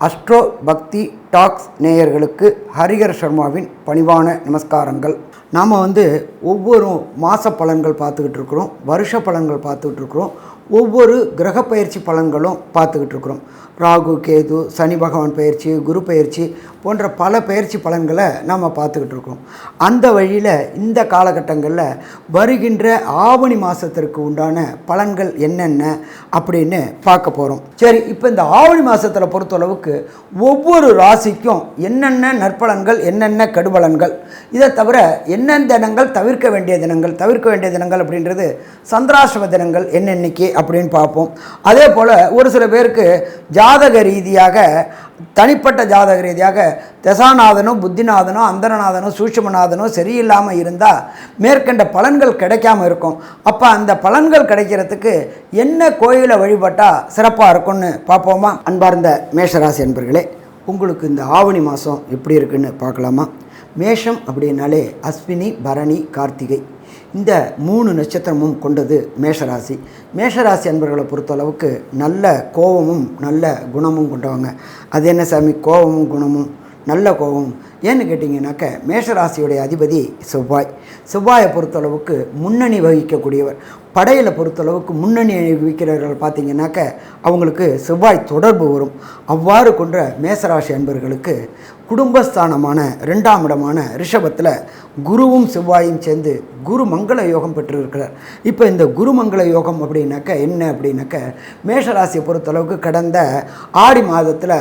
Astro பக்தி tax நேயர்களுக்கு ஹரிஹர் சர்மாவின் பணிவான நமஸ்காரங்கள். நாம் ஒவ்வொரு மாத பலன்கள் பார்த்துக்கிட்டு இருக்கிறோம், வருஷ பலன்கள் பார்த்துக்கிட்டு இருக்கிறோம், ஒவ்வொரு கிரக பயிற்சி பலன்களும் பார்த்துக்கிட்டு இருக்கிறோம். ராகு, கேது, சனி பகவான் பயிற்சி, குரு பயிற்சி போன்ற பல பயிற்சி பலன்களை நாம் பார்த்துக்கிட்டு இருக்கிறோம். அந்த வழியில் இந்த காலகட்டங்களில் வருகின்ற ஆவணி மாதத்திற்கு உண்டான பலன்கள் என்னென்ன அப்படின்னு பார்க்க போகிறோம். சரி, இப்போ இந்த ஆவணி மாதத்தில் பொறுத்தளவுக்கு ஒவ்வொரு ராசிக்கும் என்னென்ன நற்பலன்கள், என்னென்ன கெடுபலன்கள், இதை தவிர என்னென்ன தினங்கள் தவிர்க்க வேண்டிய தினங்கள் அப்படின்றது சந்திராசிரம தினங்கள் என்னென்னைக்கு அப்படின்னு பார்ப்போம். அதே போல் ஒரு சில பேருக்கு ஜாதக ரீதியாக, தனிப்பட்ட ஜாதக ரீதியாக தசாநாதனோ, புத்திநாதனோ, அந்தரநாதனோ, சூட்சுமநாதனோ சரியில்லாமல் இருந்தால் மேற்கண்ட பலன்கள் கிடைக்காமல் இருக்கும். அப்போ அந்த பலன்கள் கிடைக்கிறதுக்கு என்ன கோயிலை வழிபட்டால் சிறப்பாக இருக்கும்னு பார்ப்போமா? அன்பார்ந்த மேஷராசி அன்பர்களே, உங்களுக்கு இந்த ஆவணி மாதம் எப்படி இருக்குன்னு பார்க்கலாமா? மேஷம் அப்படின்னாலே அஸ்வினி, பரணி, கார்த்திகை இந்த 3 நட்சத்திரமும் கொண்டது மேஷராசி. மேஷராசி அன்பர்களை பொறுத்தளவுக்கு நல்ல கோபமும் நல்ல குணமும் கொண்டவங்க. அது என்ன சாமி கோபமும் குணமும் நல்ல கோபம் ஏன்னு கேட்டிங்கனாக்க, மேஷராசியுடைய அதிபதி செவ்வாய். செவ்வாயை பொறுத்தளவுக்கு முன்னணி வகிக்கக்கூடியவர். படையில் பொறுத்தளவுக்கு முன்னணி வகிக்கிறவர்கள் பார்த்திங்கனாக்க அவங்களுக்கு செவ்வாய் தொடர்பு வரும். அவ்வாறு கொன்ற மேஷராசி அன்பர்களுக்கு குடும்பஸ்தானமான 2ஆம் இடமான ரிஷபத்தில் குருவும் செவ்வாயும் சேர்ந்து குரு மங்கள யோகம் பெற்றிருக்கிறார். இப்போ இந்த குரு மங்கள யோகம் அப்படின்னாக்க என்ன அப்படின்னாக்க, மேஷராசியை பொறுத்தளவுக்கு கடந்த ஆடி மாதத்தில்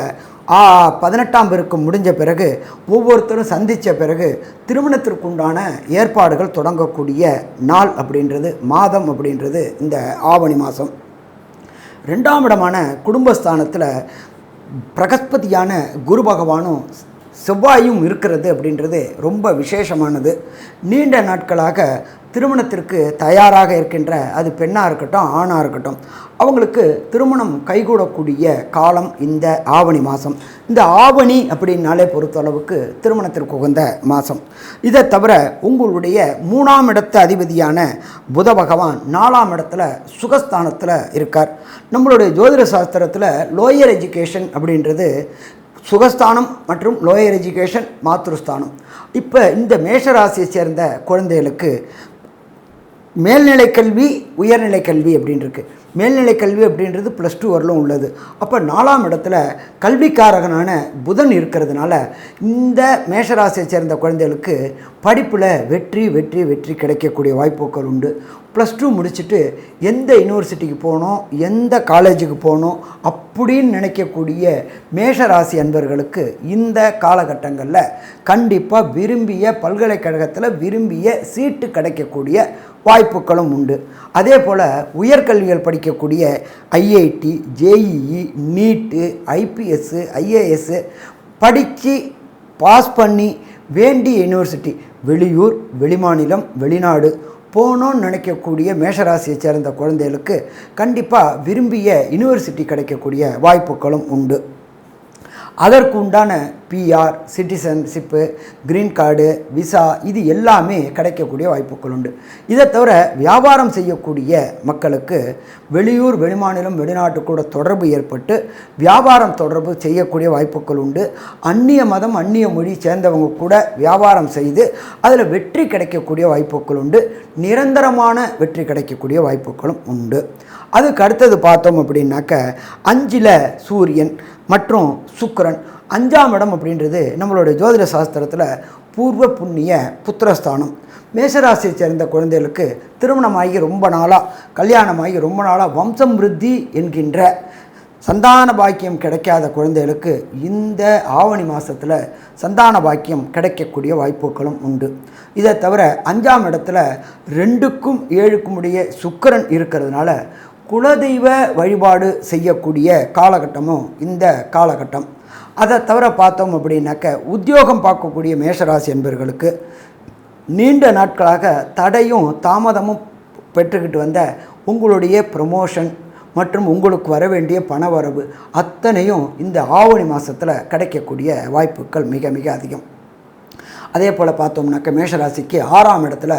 18ஆம் பெருக்கு முடிஞ்ச பிறகு ஒவ்வொருத்தரும் சந்தித்த பிறகு திருமணத்திற்குண்டான ஏற்பாடுகள் தொடங்கக்கூடிய நாள் அப்படின்றது, மாதம் அப்படின்றது இந்த ஆவணி மாதம். 2ஆம் இடமான குடும்பஸ்தானத்தில் பிரகஸ்பதியான குரு பகவானும் செவ்வாயும் இருக்கிறது அப்படின்றது ரொம்ப விசேஷமானது. நீண்ட நாட்களாக திருமணத்திற்கு தயாராக இருக்கின்ற, அது பெண்ணாக இருக்கட்டும் ஆணாக இருக்கட்டும், அவங்களுக்கு திருமணம் கைகூடக்கூடிய காலம் இந்த ஆவணி மாதம். இந்த ஆவணி அப்படின்னாலே பொறுத்தளவுக்கு திருமணத்திற்கு உகந்த மாதம். இதை தவிர உங்களுடைய 3ஆம் இடத்து அதிபதியான புத பகவான் 4ஆம் இடத்துல சுகஸ்தானத்தில் இருக்கார். நம்மளுடைய ஜோதிட சாஸ்திரத்தில் லோயர் எஜுகேஷன் அப்படின்றது சுகஸ்தானம் மற்றும் லோயர் எஜுகேஷன் மாத்ருஸ்தானம். இப்போ இந்த மேஷராசியை சேர்ந்த குழந்தைகளுக்கு மேல்நிலை கல்வி, உயர்நிலை கல்வி அப்படின்னு இருக்குது. மேல்நிலை கல்வி அப்படின்றது +2 வரலும் உள்ளது. அப்போ 4ஆம் இடத்துல கல்விக்காரகனான புதன் இருக்கிறதுனால இந்த மேஷராசியை சேர்ந்த குழந்தைகளுக்கு படிப்பில் வெற்றி வெற்றி வெற்றி கிடைக்கக்கூடிய வாய்ப்புகள் உண்டு. +2 முடிச்சுட்டு எந்த யூனிவர்சிட்டிக்கு போகணும், எந்த காலேஜுக்கு போகணும் அப்படின்னு நினைக்கக்கூடிய மேஷராசி அன்பர்களுக்கு இந்த காலகட்டங்களில் கண்டிப்பாக விரும்பிய பல்கலைக்கழகத்தில் விரும்பிய சீட்டு கிடைக்கக்கூடிய வாய்ப்புகளும் உண்டு. அதே போல் உயர்கல்விகள் படிக்கக்கூடிய ஐஐடி, ஜேஇஇ, நீட்டு, ஐபிஎஸ்ஸு, ஐஏஎஸ்ஸு படித்து பாஸ் பண்ணி வேண்டிய யூனிவர்சிட்டி, வெளியூர், வெளிமாநிலம், வெளிநாடு போகணுன்னு நினைக்கக்கூடிய மேஷராசியை சேர்ந்த குழந்தைகளுக்கு கண்டிப்பாக விரும்பிய யூனிவர்சிட்டி கிடைக்கக்கூடிய வாய்ப்புகளும் உண்டு. அதற்கு உண்டான PR, citizenship, green card, visa இது எல்லாமே கிடைக்கக்கூடிய வாய்ப்புகள் உண்டு. இதை தவிர வியாபாரம் செய்யக்கூடிய மக்களுக்கு வெளியூர், வெளிமாநிலம், வெளிநாட்டு கூட தொடர்பு ஏற்பட்டு வியாபாரம் தொடர்பு செய்யக்கூடிய வாய்ப்புகள் உண்டு. அந்நிய மதம், அந்நிய மொழி சேர்ந்தவங்க கூட வியாபாரம் செய்து அதில் வெற்றி கிடைக்கக்கூடிய வாய்ப்புகள் உண்டு. நிரந்தரமான வெற்றி கிடைக்கக்கூடிய வாய்ப்புகளும் உண்டு. அதுக்கு அடுத்தது பார்த்தோம் அப்படின்னாக்க, 5ல் சூரியன் மற்றும் சுக்கிரன். 5ஆம் இடம் அப்படின்றது நம்மளுடைய ஜோதிட சாஸ்திரத்தில் பூர்வ புண்ணிய புத்திரஸ்தானம். மேஷராசியை சேர்ந்த குழந்தைகளுக்கு திருமணமாகி ரொம்ப நாளாக, கல்யாணமாகி ரொம்ப நாளாக வம்சம் விருத்தி என்கின்ற சந்தான பாக்கியம் கிடைக்காத குழந்தைகளுக்கு இந்த ஆவணி மாதத்தில் சந்தான பாக்கியம் கிடைக்கக்கூடிய வாய்ப்புகளும் உண்டு. இதை தவிர 5ஆம் இடத்துல 2க்கும் 7க்கும் உடைய சுக்கிரன் இருக்கிறதுனால குலதெய்வ வழிபாடு செய்யக்கூடிய காலகட்டமும் இந்த காலகட்டம். அதை தவிர பார்த்தோம் அப்படின்னாக்க, உத்தியோகம் பார்க்கக்கூடிய மேஷராசி என்பவர்களுக்கு நீண்ட நாட்களாக தடையும் தாமதமும் பெற்றுக்கிட்டு வந்த உங்களுடைய ப்ரமோஷன் மற்றும் உங்களுக்கு வர வேண்டிய பண வரவு அத்தனையும் இந்த ஆவணி மாதத்தில் கிடைக்கக்கூடிய வாய்ப்புகள் மிக மிக அதிகம். அதே போல் பார்த்தோம்னாக்க, மேஷராசிக்கு 6ஆம் இடத்துல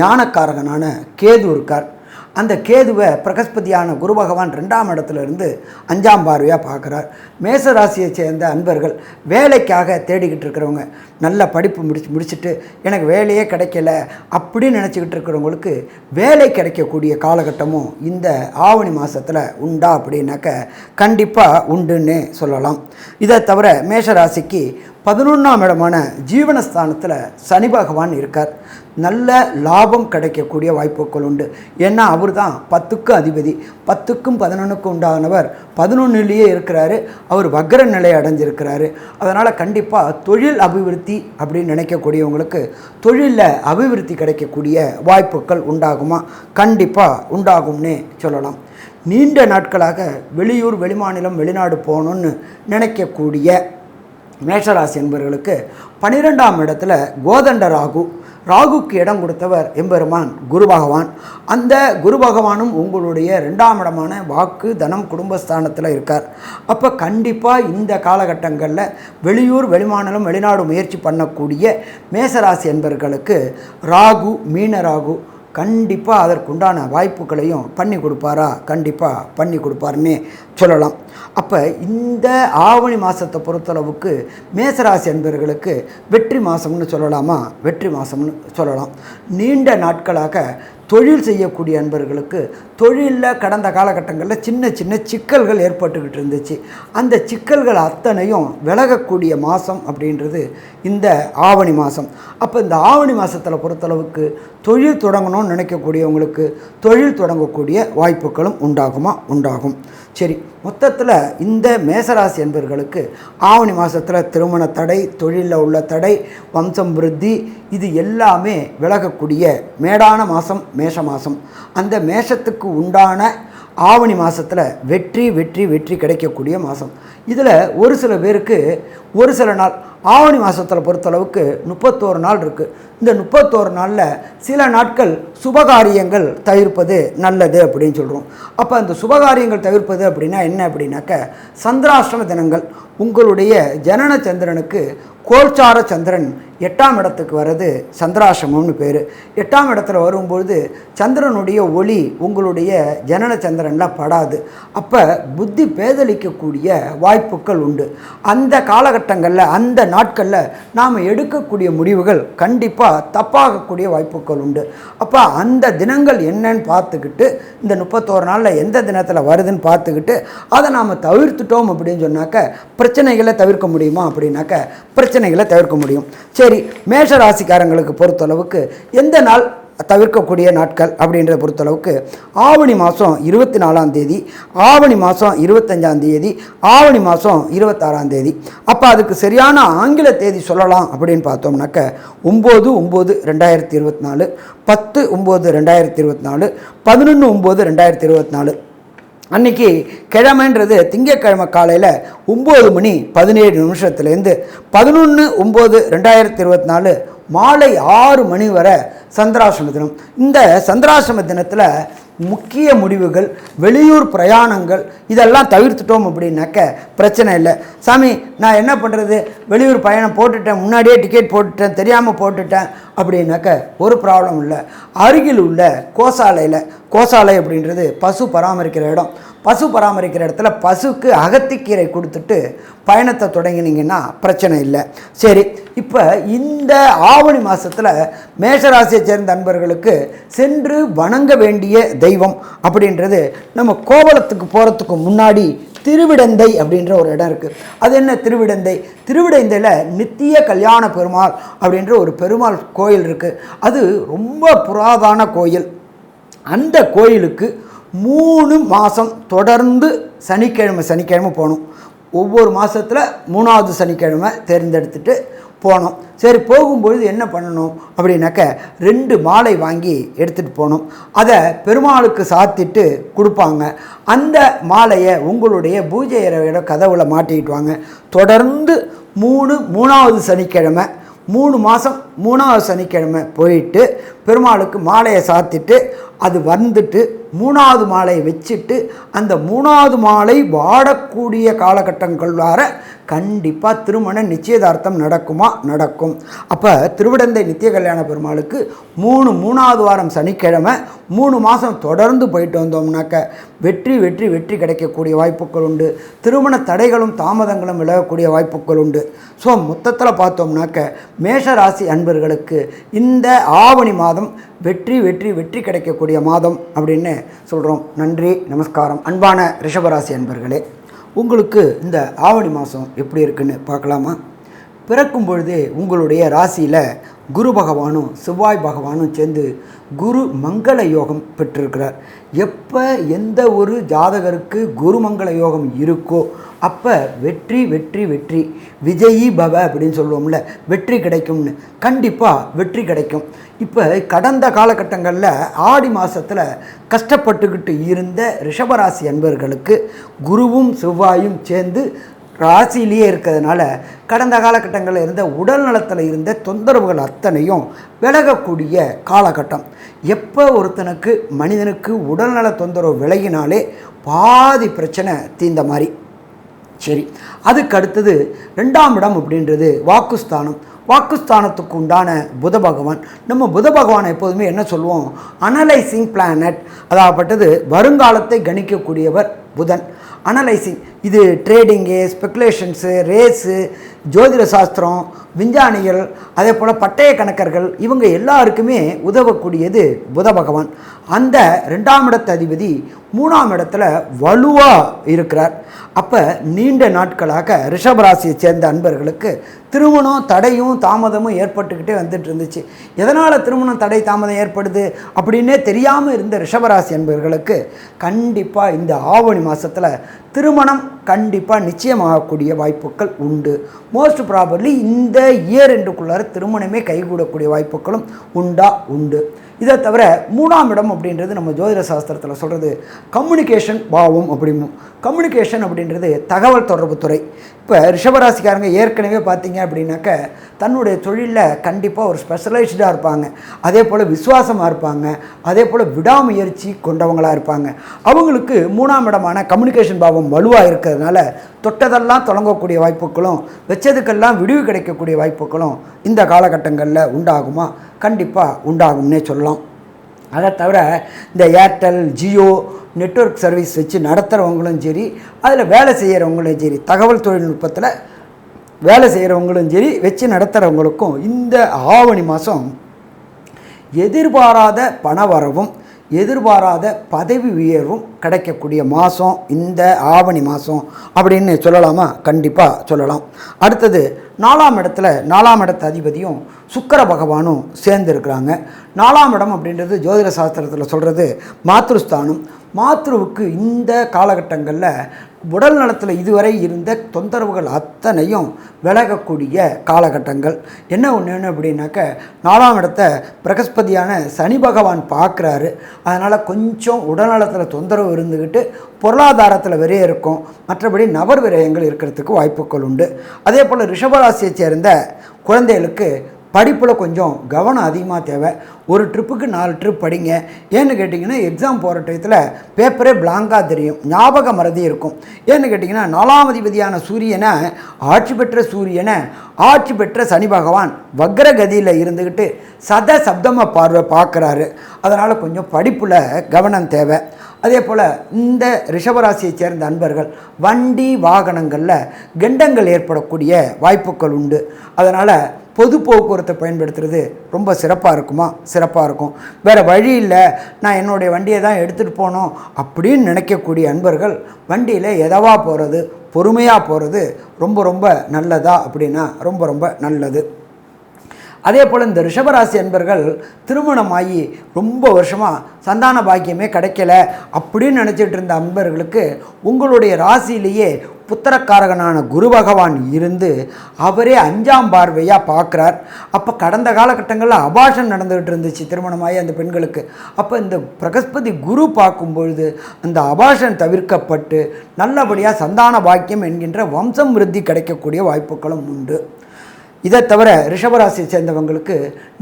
ஞானக்காரகனான கேது இருக்கார். அந்த கேதுவை பிரகஸ்பதியான குரு பகவான் 2ஆம் இடத்துல இருந்து 5ஆம் பார்வையாக பார்க்குறார். மேசராசியை சேர்ந்த அன்பர்கள் வேலைக்காக தேடிக்கிட்டு இருக்கிறவங்க, நல்ல படிப்பு முடிச்சுட்டு எனக்கு வேலையே கிடைக்கல அப்படின்னு நினச்சிக்கிட்டு இருக்கிறவங்களுக்கு வேலை கிடைக்கக்கூடிய காலகட்டமும் இந்த ஆவணி மாதத்தில் உண்டா அப்படின்னாக்க கண்டிப்பாக உண்டுன்னு சொல்லலாம். இதை தவிர மேஷராசிக்கு 11ஆம் இடமான ஜீவனஸ்தானத்தில் சனி பகவான் இருக்கார். நல்ல லாபம் கிடைக்கக்கூடிய வாய்ப்புகள் உண்டு. ஏன்னா அவர் தான் 10க்கு அதிபதி, 10க்கும் 11க்கும் உண்டானவர் 11லேயே இருக்கிறாரு. அவர் வக்ர நிலை அடைஞ்சிருக்கிறாரு. அதனால் கண்டிப்பாக தொழில் அபிவிருத்தி அப்படின்னு நினைக்கக்கூடியவங்களுக்கு தொழிலில் அபிவிருத்தி கிடைக்கக்கூடிய வாய்ப்புகள் உண்டாகுமா? கண்டிப்பாக உண்டாகும்னே சொல்லலாம். நீண்ட நாட்களாக வெளியூர், வெளிமாநிலம், வெளிநாடு போகணுன்னு நினைக்கக்கூடிய மேஷராசி என்பவர்களுக்கு 12ஆம் இடத்துல கோதண்ட ராகுக்கு இடம் கொடுத்தவர் எம்பெருமான் குரு பகவான். அந்த குரு பகவானும் உங்களுடைய 2ஆம் இடமான வாக்கு, தனம், குடும்பஸ்தானத்தில் இருக்கார். அப்போ கண்டிப்பாக இந்த காலகட்டங்களில் வெளியூர், வெளிமாநிலம், வெளிநாடு முயற்சி பண்ணக்கூடிய மேசராசி என்பவர்களுக்கு மீன ராகு கண்டிப்பாக அதற்குண்டான வாய்ப்புகளையும் பண்ணி கொடுப்பாரா? கண்டிப்பாக பண்ணி கொடுப்பாருன்னே சொல்லலாம். அப்போ இந்த ஆவணி மாதத்தை பொறுத்தளவுக்கு மேசராசி என்பவர்களுக்கு வெற்றி மாதம்னு சொல்லலாமா? வெற்றி மாதம்னு சொல்லலாம். நீண்ட நாட்களாக தொழில் செய்யக்கூடிய அன்பர்களுக்கு தொழிலில் கடந்த காலகட்டங்களில் சின்ன சின்ன சிக்கல்கள் ஏற்பட்டுக்கிட்டு இருந்துச்சு. அந்த சிக்கல்கள் அத்தனையும் விலகக்கூடிய மாதம் அப்படின்றது இந்த ஆவணி மாதம். அப்போ இந்த ஆவணி மாதத்தில் பொறுத்தளவுக்கு தொழில் தொடங்கணும்னு நினைக்கக்கூடியவங்களுக்கு தொழில் தொடங்கக்கூடிய வாய்ப்புகளும் உண்டாகுமா? உண்டாகும். சரி, மொத்தத்தில் இந்த மேசராசி என்பவர்களுக்கு ஆவணி மாதத்தில் திருமண தடை, தொழிலில் உள்ள தடை, வம்சம் விருத்தி, இது எல்லாமே விலகக்கூடிய மேடான மாதம் மேஷ மாதம். அந்த மேஷத்துக்கு உண்டான ஆவணி மாதத்தில் வெற்றி வெற்றி வெற்றி கிடைக்கக்கூடிய மாதம். இதில் ஒரு சில பேருக்கு ஒரு சில நாள் ஆவணி மாதத்தில் பொறுத்தளவுக்கு 31 நாள் இருக்குது. இந்த 31 நாளில் சில நாட்கள் சுபகாரியங்கள் தவிர்ப்பது நல்லது அப்படின்னு சொல்கிறோம். அப்போ அந்த சுபகாரியங்கள் தவிர்ப்பது அப்படின்னா என்ன அப்படின்னாக்க சந்திராஷ்டம தினங்கள். உங்களுடைய ஜனன சந்திரனுக்கு கோல்சார சந்திரன் 8ஆம் இடத்துக்கு வர்றது சந்திராசிரமம்னு பேர். 8ஆம் இடத்துல வரும்பொழுது சந்திரனுடைய ஒளி உங்களுடைய ஜனன சந்திரனில் படாது. அப்போ புத்தி பேதலிக்கக்கூடிய வாய்ப்புகள் உண்டு. அந்த காலகட்டங்களில், அந்த நாட்களில் நாம் எடுக்கக்கூடிய முடிவுகள் கண்டிப்பாக தப்பாகக்கூடிய வாய்ப்புகள் உண்டு. அப்போ அந்த தினங்கள் என்னன்னு பார்த்துக்கிட்டு, இந்த 31 நாளில் எந்த தினத்தில் வருதுன்னு பார்த்துக்கிட்டு அதை நாம் தவிர்த்துட்டோம் அப்படின்னு சொன்னாக்க பிரச்சனைகளை தவிர்க்க முடியுமா? அப்படின்னாக்க பிரச்சனைகளை தவிர்க்க முடியும். சரி, மேஷ ராசிக்காரங்களுக்கு பொறுத்தளவுக்கு எந்த நாள் தவிர்க்கக்கூடிய நாட்கள் அப்படின்றத பொறுத்தளவுக்கு ஆவணி மாதம் 24ஆம் தேதி, ஆவணி மாதம் 25ஆம் தேதி, ஆவணி மாதம் 26ஆம் தேதி. அப்போ அதுக்கு சரியான ஆங்கில தேதி சொல்லலாம் அப்படின்னு பார்த்தோம்னாக்க 9/9/2024, 10/9/2024, 11/9/2024. அன்றைக்கி கிழமைன்றது திங்கட்கிழமை காலையில் 9 மணி 17 நிமிஷத்துலேருந்து 11/9/2024 மாலை 6 மணி வரை சந்திராசிரம தினம். இந்த சந்திராசிரம தினத்தில் முக்கிய முடிவுகள், வெளியூர் பிரயாணங்கள் இதெல்லாம் தவிர்த்துட்டோம் அப்படின்னாக்க பிரச்சனை இல்லை. சாமி, நான் என்ன பண்ணுறது, வெளியூர் பயணம் போட்டுட்டேன், முன்னாடியே டிக்கெட் போட்டுட்டேன், தெரியாமல் போட்டுட்டேன் அப்படின்னாக்க ஒரு ப்ராப்ளம் இல்லை. அருகில் உள்ள கோசாலை அப்படின்றது பசு பராமரிக்கிற இடம். பசு பராமரிக்கிற இடத்துல பசுக்கு அகத்திக்கீரை கொடுத்துட்டு பயணத்தை தொடங்கினீங்கன்னா பிரச்சனை இல்லை. சரி, இப்போ இந்த ஆவணி மாதத்தில் மேஷராசியை சேர்ந்த அன்பர்களுக்கு சென்று வணங்க வேண்டிய தெய்வம் அப்படின்றது நம்ம கோவலத்துக்கு போகிறதுக்கு முன்னாடி திருவிடந்தை அப்படின்ற ஒரு இடம் இருக்குது. அது என்ன திருவிடந்தை? திருவிடந்தையில் நித்திய கல்யாண பெருமாள் அப்படின்ற ஒரு பெருமாள் கோயில் இருக்குது. அது ரொம்ப புராதான கோயில். அந்த கோயிலுக்கு 3 மாதம் தொடர்ந்து சனிக்கிழமை போகணும். ஒவ்வொரு மாதத்தில் 3வது சனிக்கிழமை தேர்ந்தெடுத்துட்டு போனோம். சரி, போகும்பொழுது என்ன பண்ணணும் அப்படின்னாக்க 2 மாலை வாங்கி எடுத்துகிட்டு போகணும். அதை பெருமாளுக்கு சாத்திட்டு கொடுப்பாங்க. அந்த மாலையை உங்களுடைய பூஜை அறையோட கதவுல மாட்டிக்கிட்டு வாங்க. தொடர்ந்து 3வது சனிக்கிழமை 3 மாதம் 3வது சனிக்கிழமை போயிட்டு பெருமாளுக்கு மாலையை சாத்திட்டு அது வந்துட்டு மூணாவது மாலையை வச்சுட்டு அந்த மூணாவது மாலை வாடக்கூடிய காலகட்டங்கள் வர கண்டிப்பாக திருமண நிச்சயதார்த்தம் நடக்குமா? நடக்கும். அப்போ திருவிடந்தை நித்திய கல்யாண பெருமாளுக்கு மூணாவது வாரம் சனிக்கிழமை 3 மாதம் தொடர்ந்து போயிட்டு வந்தோம்னாக்க வெற்றி வெற்றி வெற்றி கிடைக்கக்கூடிய வாய்ப்புகள் உண்டு. திருமண தடைகளும் தாமதங்களும் விலகக்கூடிய வாய்ப்புகள் உண்டு. ஸோ மொத்தத்தில் பார்த்தோம்னாக்க மேஷராசி அன்பர்களுக்கு இந்த ஆவணி மாதம் வெற்றி வெற்றி வெற்றி கிடைக்கக்கூடிய மாதம் அப்படின்னு சொல்கிறோம். நன்றி, நமஸ்காரம். அன்பான ரிஷபராசி அன்பர்களே, உங்களுக்கு இந்த ஆவணி மாதம் எப்படி இருக்குன்னு பார்க்கலாமா? பிறக்கும் பொழுதே உங்களுடைய ராசியில் குரு பகவானும் செவ்வாய் பகவானும் சேர்ந்து குரு மங்கள யோகம் பெற்றிருக்கிறார். எப்போ எந்த ஒரு ஜாதகருக்கு குரு மங்கள யோகம் இருக்கோ அப்போ வெற்றி வெற்றி வெற்றி விஜயி பவ அப்படின்னு சொல்லுவோம்ல, வெற்றி கிடைக்கும்னு. கண்டிப்பாக வெற்றி கிடைக்கும். இப்போ கடந்த காலகட்டங்களில் ஆடி மாதத்தில் கஷ்டப்பட்டுக்கிட்டு இருந்த ரிஷபராசி அன்பர்களுக்கு குருவும் செவ்வாயும் சேர்ந்து ராசியிலேயே இருக்கிறதுனால கடந்த காலகட்டங்களில் இருந்த உடல் நலத்தில் இருந்த தொந்தரவுகள் அத்தனையும் விலகக்கூடிய காலகட்டம். எப்போ ஒருத்தனுக்கு மனிதனுக்கு உடல்நல தொந்தரவு விலகினாலே பாதி பிரச்சனை தீர்ந்த மாதிரி. சரி, அதுக்கு அடுத்தது 2ஆம் இடம் அப்படின்றது வாக்குஸ்தானம். வாக்குஸ்தானத்துக்கு உண்டான புத பகவான். நம்ம புத பகவான் எப்போதுமே என்ன சொல்லுவோம்? அனலைசிங் பிளானட், அதாகப்பட்டது வருங்காலத்தை கணிக்கக்கூடியவர் புதன். அனலைசிங், இது ட்ரேடிங்கு, ஸ்பெக்குலேஷன்ஸு, ரேஸு, ஜோதிட சாஸ்திரம், விஞ்ஞானிகள், அதே போல் பட்டய கணக்கர்கள், இவங்க எல்லாருக்குமே உதவக்கூடியது புத பகவான். அந்த 2ஆம் இடத்து அதிபதி 3ஆம் இடத்துல வலுவாக இருக்கிறார். அப்போ நீண்ட நாட்களாக ரிஷபராசியை சேர்ந்த அன்பர்களுக்கு திருமணம் தடையும் தாமதமும் ஏற்பட்டுக்கிட்டே வந்துட்டு இருந்துச்சு. எதனால் திருமணம் தடை தாமதம் ஏற்படுது அப்படின்னே தெரியாமல் இருந்த ரிஷபராசி அன்பர்களுக்கு கண்டிப்பாக இந்த ஆவணி மாதத்தில் திருமணம் கண்டிப்பாக நிச்சயமாகக்கூடிய வாய்ப்புகள் உண்டு. மோஸ்ட் ப்ராபர்லி இந்த இயர் எண்டுக்குள்ளார திருமணமே கைகூடக்கூடிய வாய்ப்புகளும் உண்டு. இதை தவிர 3ஆம் இடம் அப்படின்றது நம்ம ஜோதிட சாஸ்திரத்தில் சொல்கிறது கம்யூனிகேஷன் பாவம் அப்படின்னும். கம்யூனிகேஷன் அப்படின்றது தகவல் தொடர்பு துறை. இப்போ ரிஷபராசிக்காரங்க ஏற்கனவே பார்த்தீங்க அப்படின்னாக்க தன்னுடைய தொழிலில் கண்டிப்பாக ஒரு ஸ்பெஷலைஸ்டாக இருப்பாங்க. அதே போல் விசுவாசமாக இருப்பாங்க. அதே போல் விடாமுயற்சி கொண்டவங்களாக இருப்பாங்க. அவங்களுக்கு 3ஆம் இடமான கம்யூனிகேஷன் பாவம் வலுவாக இருக்கிறதுனால தொட்டதெல்லாம் தொடங்கக்கூடிய வாய்ப்புகளும் வச்சதுக்கெல்லாம் விடிவு கிடைக்கக்கூடிய வாய்ப்புகளும் இந்த காலகட்டங்களில் உண்டாகுமா? கண்டிப்பாக உண்டாகும்னே சொல்லலாம். அதை தவிர இந்த ஏர்டெல், ஜியோ நெட்வொர்க் சர்வீஸ் வச்சு நடத்துகிறவங்களும் சரி, அதில் வேலை செய்கிறவங்களும் சரி, தகவல் தொழில்நுட்பத்தில் வேலை செய்கிறவங்களும் சரி, வச்சு நடத்துகிறவங்களுக்கும் இந்த ஆவணி மாதம் எதிர்பாராத பணவரவும் எதிர்பாராத பதவி உயர்வும் கிடைக்கக்கூடிய மாதம் இந்த ஆவணி மாதம் அப்படின்னு சொல்லலாமா? கண்டிப்பாக சொல்லலாம். அடுத்தது 4ஆம் இடத்துல 4ஆம் இடத்து அதிபதியும் சுக்கிர பகவானும் சேர்ந்துருக்கிறாங்க. 4ஆம் இடம் அப்படின்றது ஜோதிட சாஸ்திரத்தில் சொல்கிறது மாத்ருஸ்தானம். மாத்ருவுக்கு இந்த காலகட்டங்களில் உடல் நலத்தில் இதுவரை இருந்த தொந்தரவுகள் அத்தனையும் விலகக்கூடிய காலகட்டங்கள். என்ன ஒன்று அப்படின்னாக்க 4ஆம் இடத்த பிரகஸ்பதியான சனி பகவான் பார்க்குறாரு. அதனால் கொஞ்சம் உடல்நலத்தில் தொந்தரவு இருந்துக்கிட்டு பொருளாதாரத்தில் விரைய இருக்கும். மற்றபடி நபர் விரயங்கள் இருக்கிறதுக்கு வாய்ப்புகள் உண்டு. அதே போல் ரிஷபராசியை சேர்ந்த குழந்தைகளுக்கு படிப்பில் கொஞ்சம் கவனம் அதிகமாக தேவை. ஒரு ட்ரிப்புக்கு 4 ட்ரிப் படிங்க. ஏன்னு கேட்டிங்கன்னா எக்ஸாம் போகிற டயத்தில் பேப்பரே பிளாங்காக தெரியும், ஞாபக மறதி இருக்கும். ஏன்னு கேட்டிங்கன்னா 4ஆம் அதிபதியான சூரியனை ஆட்சி பெற்ற சூரியனை ஆட்சி பெற்ற சனி பகவான் வக்ரகதியில் இருந்துக்கிட்டு சப்தமாக பார்க்குறாரு. அதனால் கொஞ்சம் படிப்பில் கவனம் தேவை. அதே போல் இந்த ரிஷபராசியை சேர்ந்த அன்பர்கள் வண்டி வாகனங்களில் கண்டங்கள் ஏற்படக்கூடிய வாய்ப்புகள் உண்டு. அதனால் பொது போக்குவரத்தை பயன்படுத்துறது ரொம்ப சிறப்பாக இருக்குமா? சிறப்பாக இருக்கும். வேறு வழி இல்லை, நான் என்னுடைய வண்டியை தான் எடுத்துகிட்டு போகணும் அப்படின்னு நினைக்கக்கூடிய அன்பர்கள் வண்டியில் எதவா போகிறது, பொறுமையாக போகிறது ரொம்ப ரொம்ப நல்லதா அப்படின்னா ரொம்ப நல்லது. அதே போல் இந்த ரிஷபராசி அன்பர்கள் திருமணமாகி ரொம்ப வருஷமாக சந்தான பாக்கியமே கிடைக்கல அப்படின்னு நினச்சிட்டு இருந்த அன்பர்களுக்கு உங்களுடைய ராசியிலேயே புத்திரக்காரகனான குரு பகவான் இருந்து அவரே 5ஆம் பார்வையாக பார்க்குறார். அப்போ கடந்த காலகட்டங்களில் அபாஷன் நடந்துகிட்டு இருந்துச்சு திருமணமாகி அந்த பெண்களுக்கு. அப்போ இந்த பிரகஸ்பதி குரு பார்க்கும்பொழுது அந்த அபாஷன் தவிர்க்கப்பட்டு நல்லபடியாக சந்தான பாக்கியம் என்கின்ற வம்சம் விருத்தி கிடைக்கக்கூடிய வாய்ப்புகளும் உண்டு. இதை தவிர ரிஷபராசியை சேர்ந்தவங்களுக்கு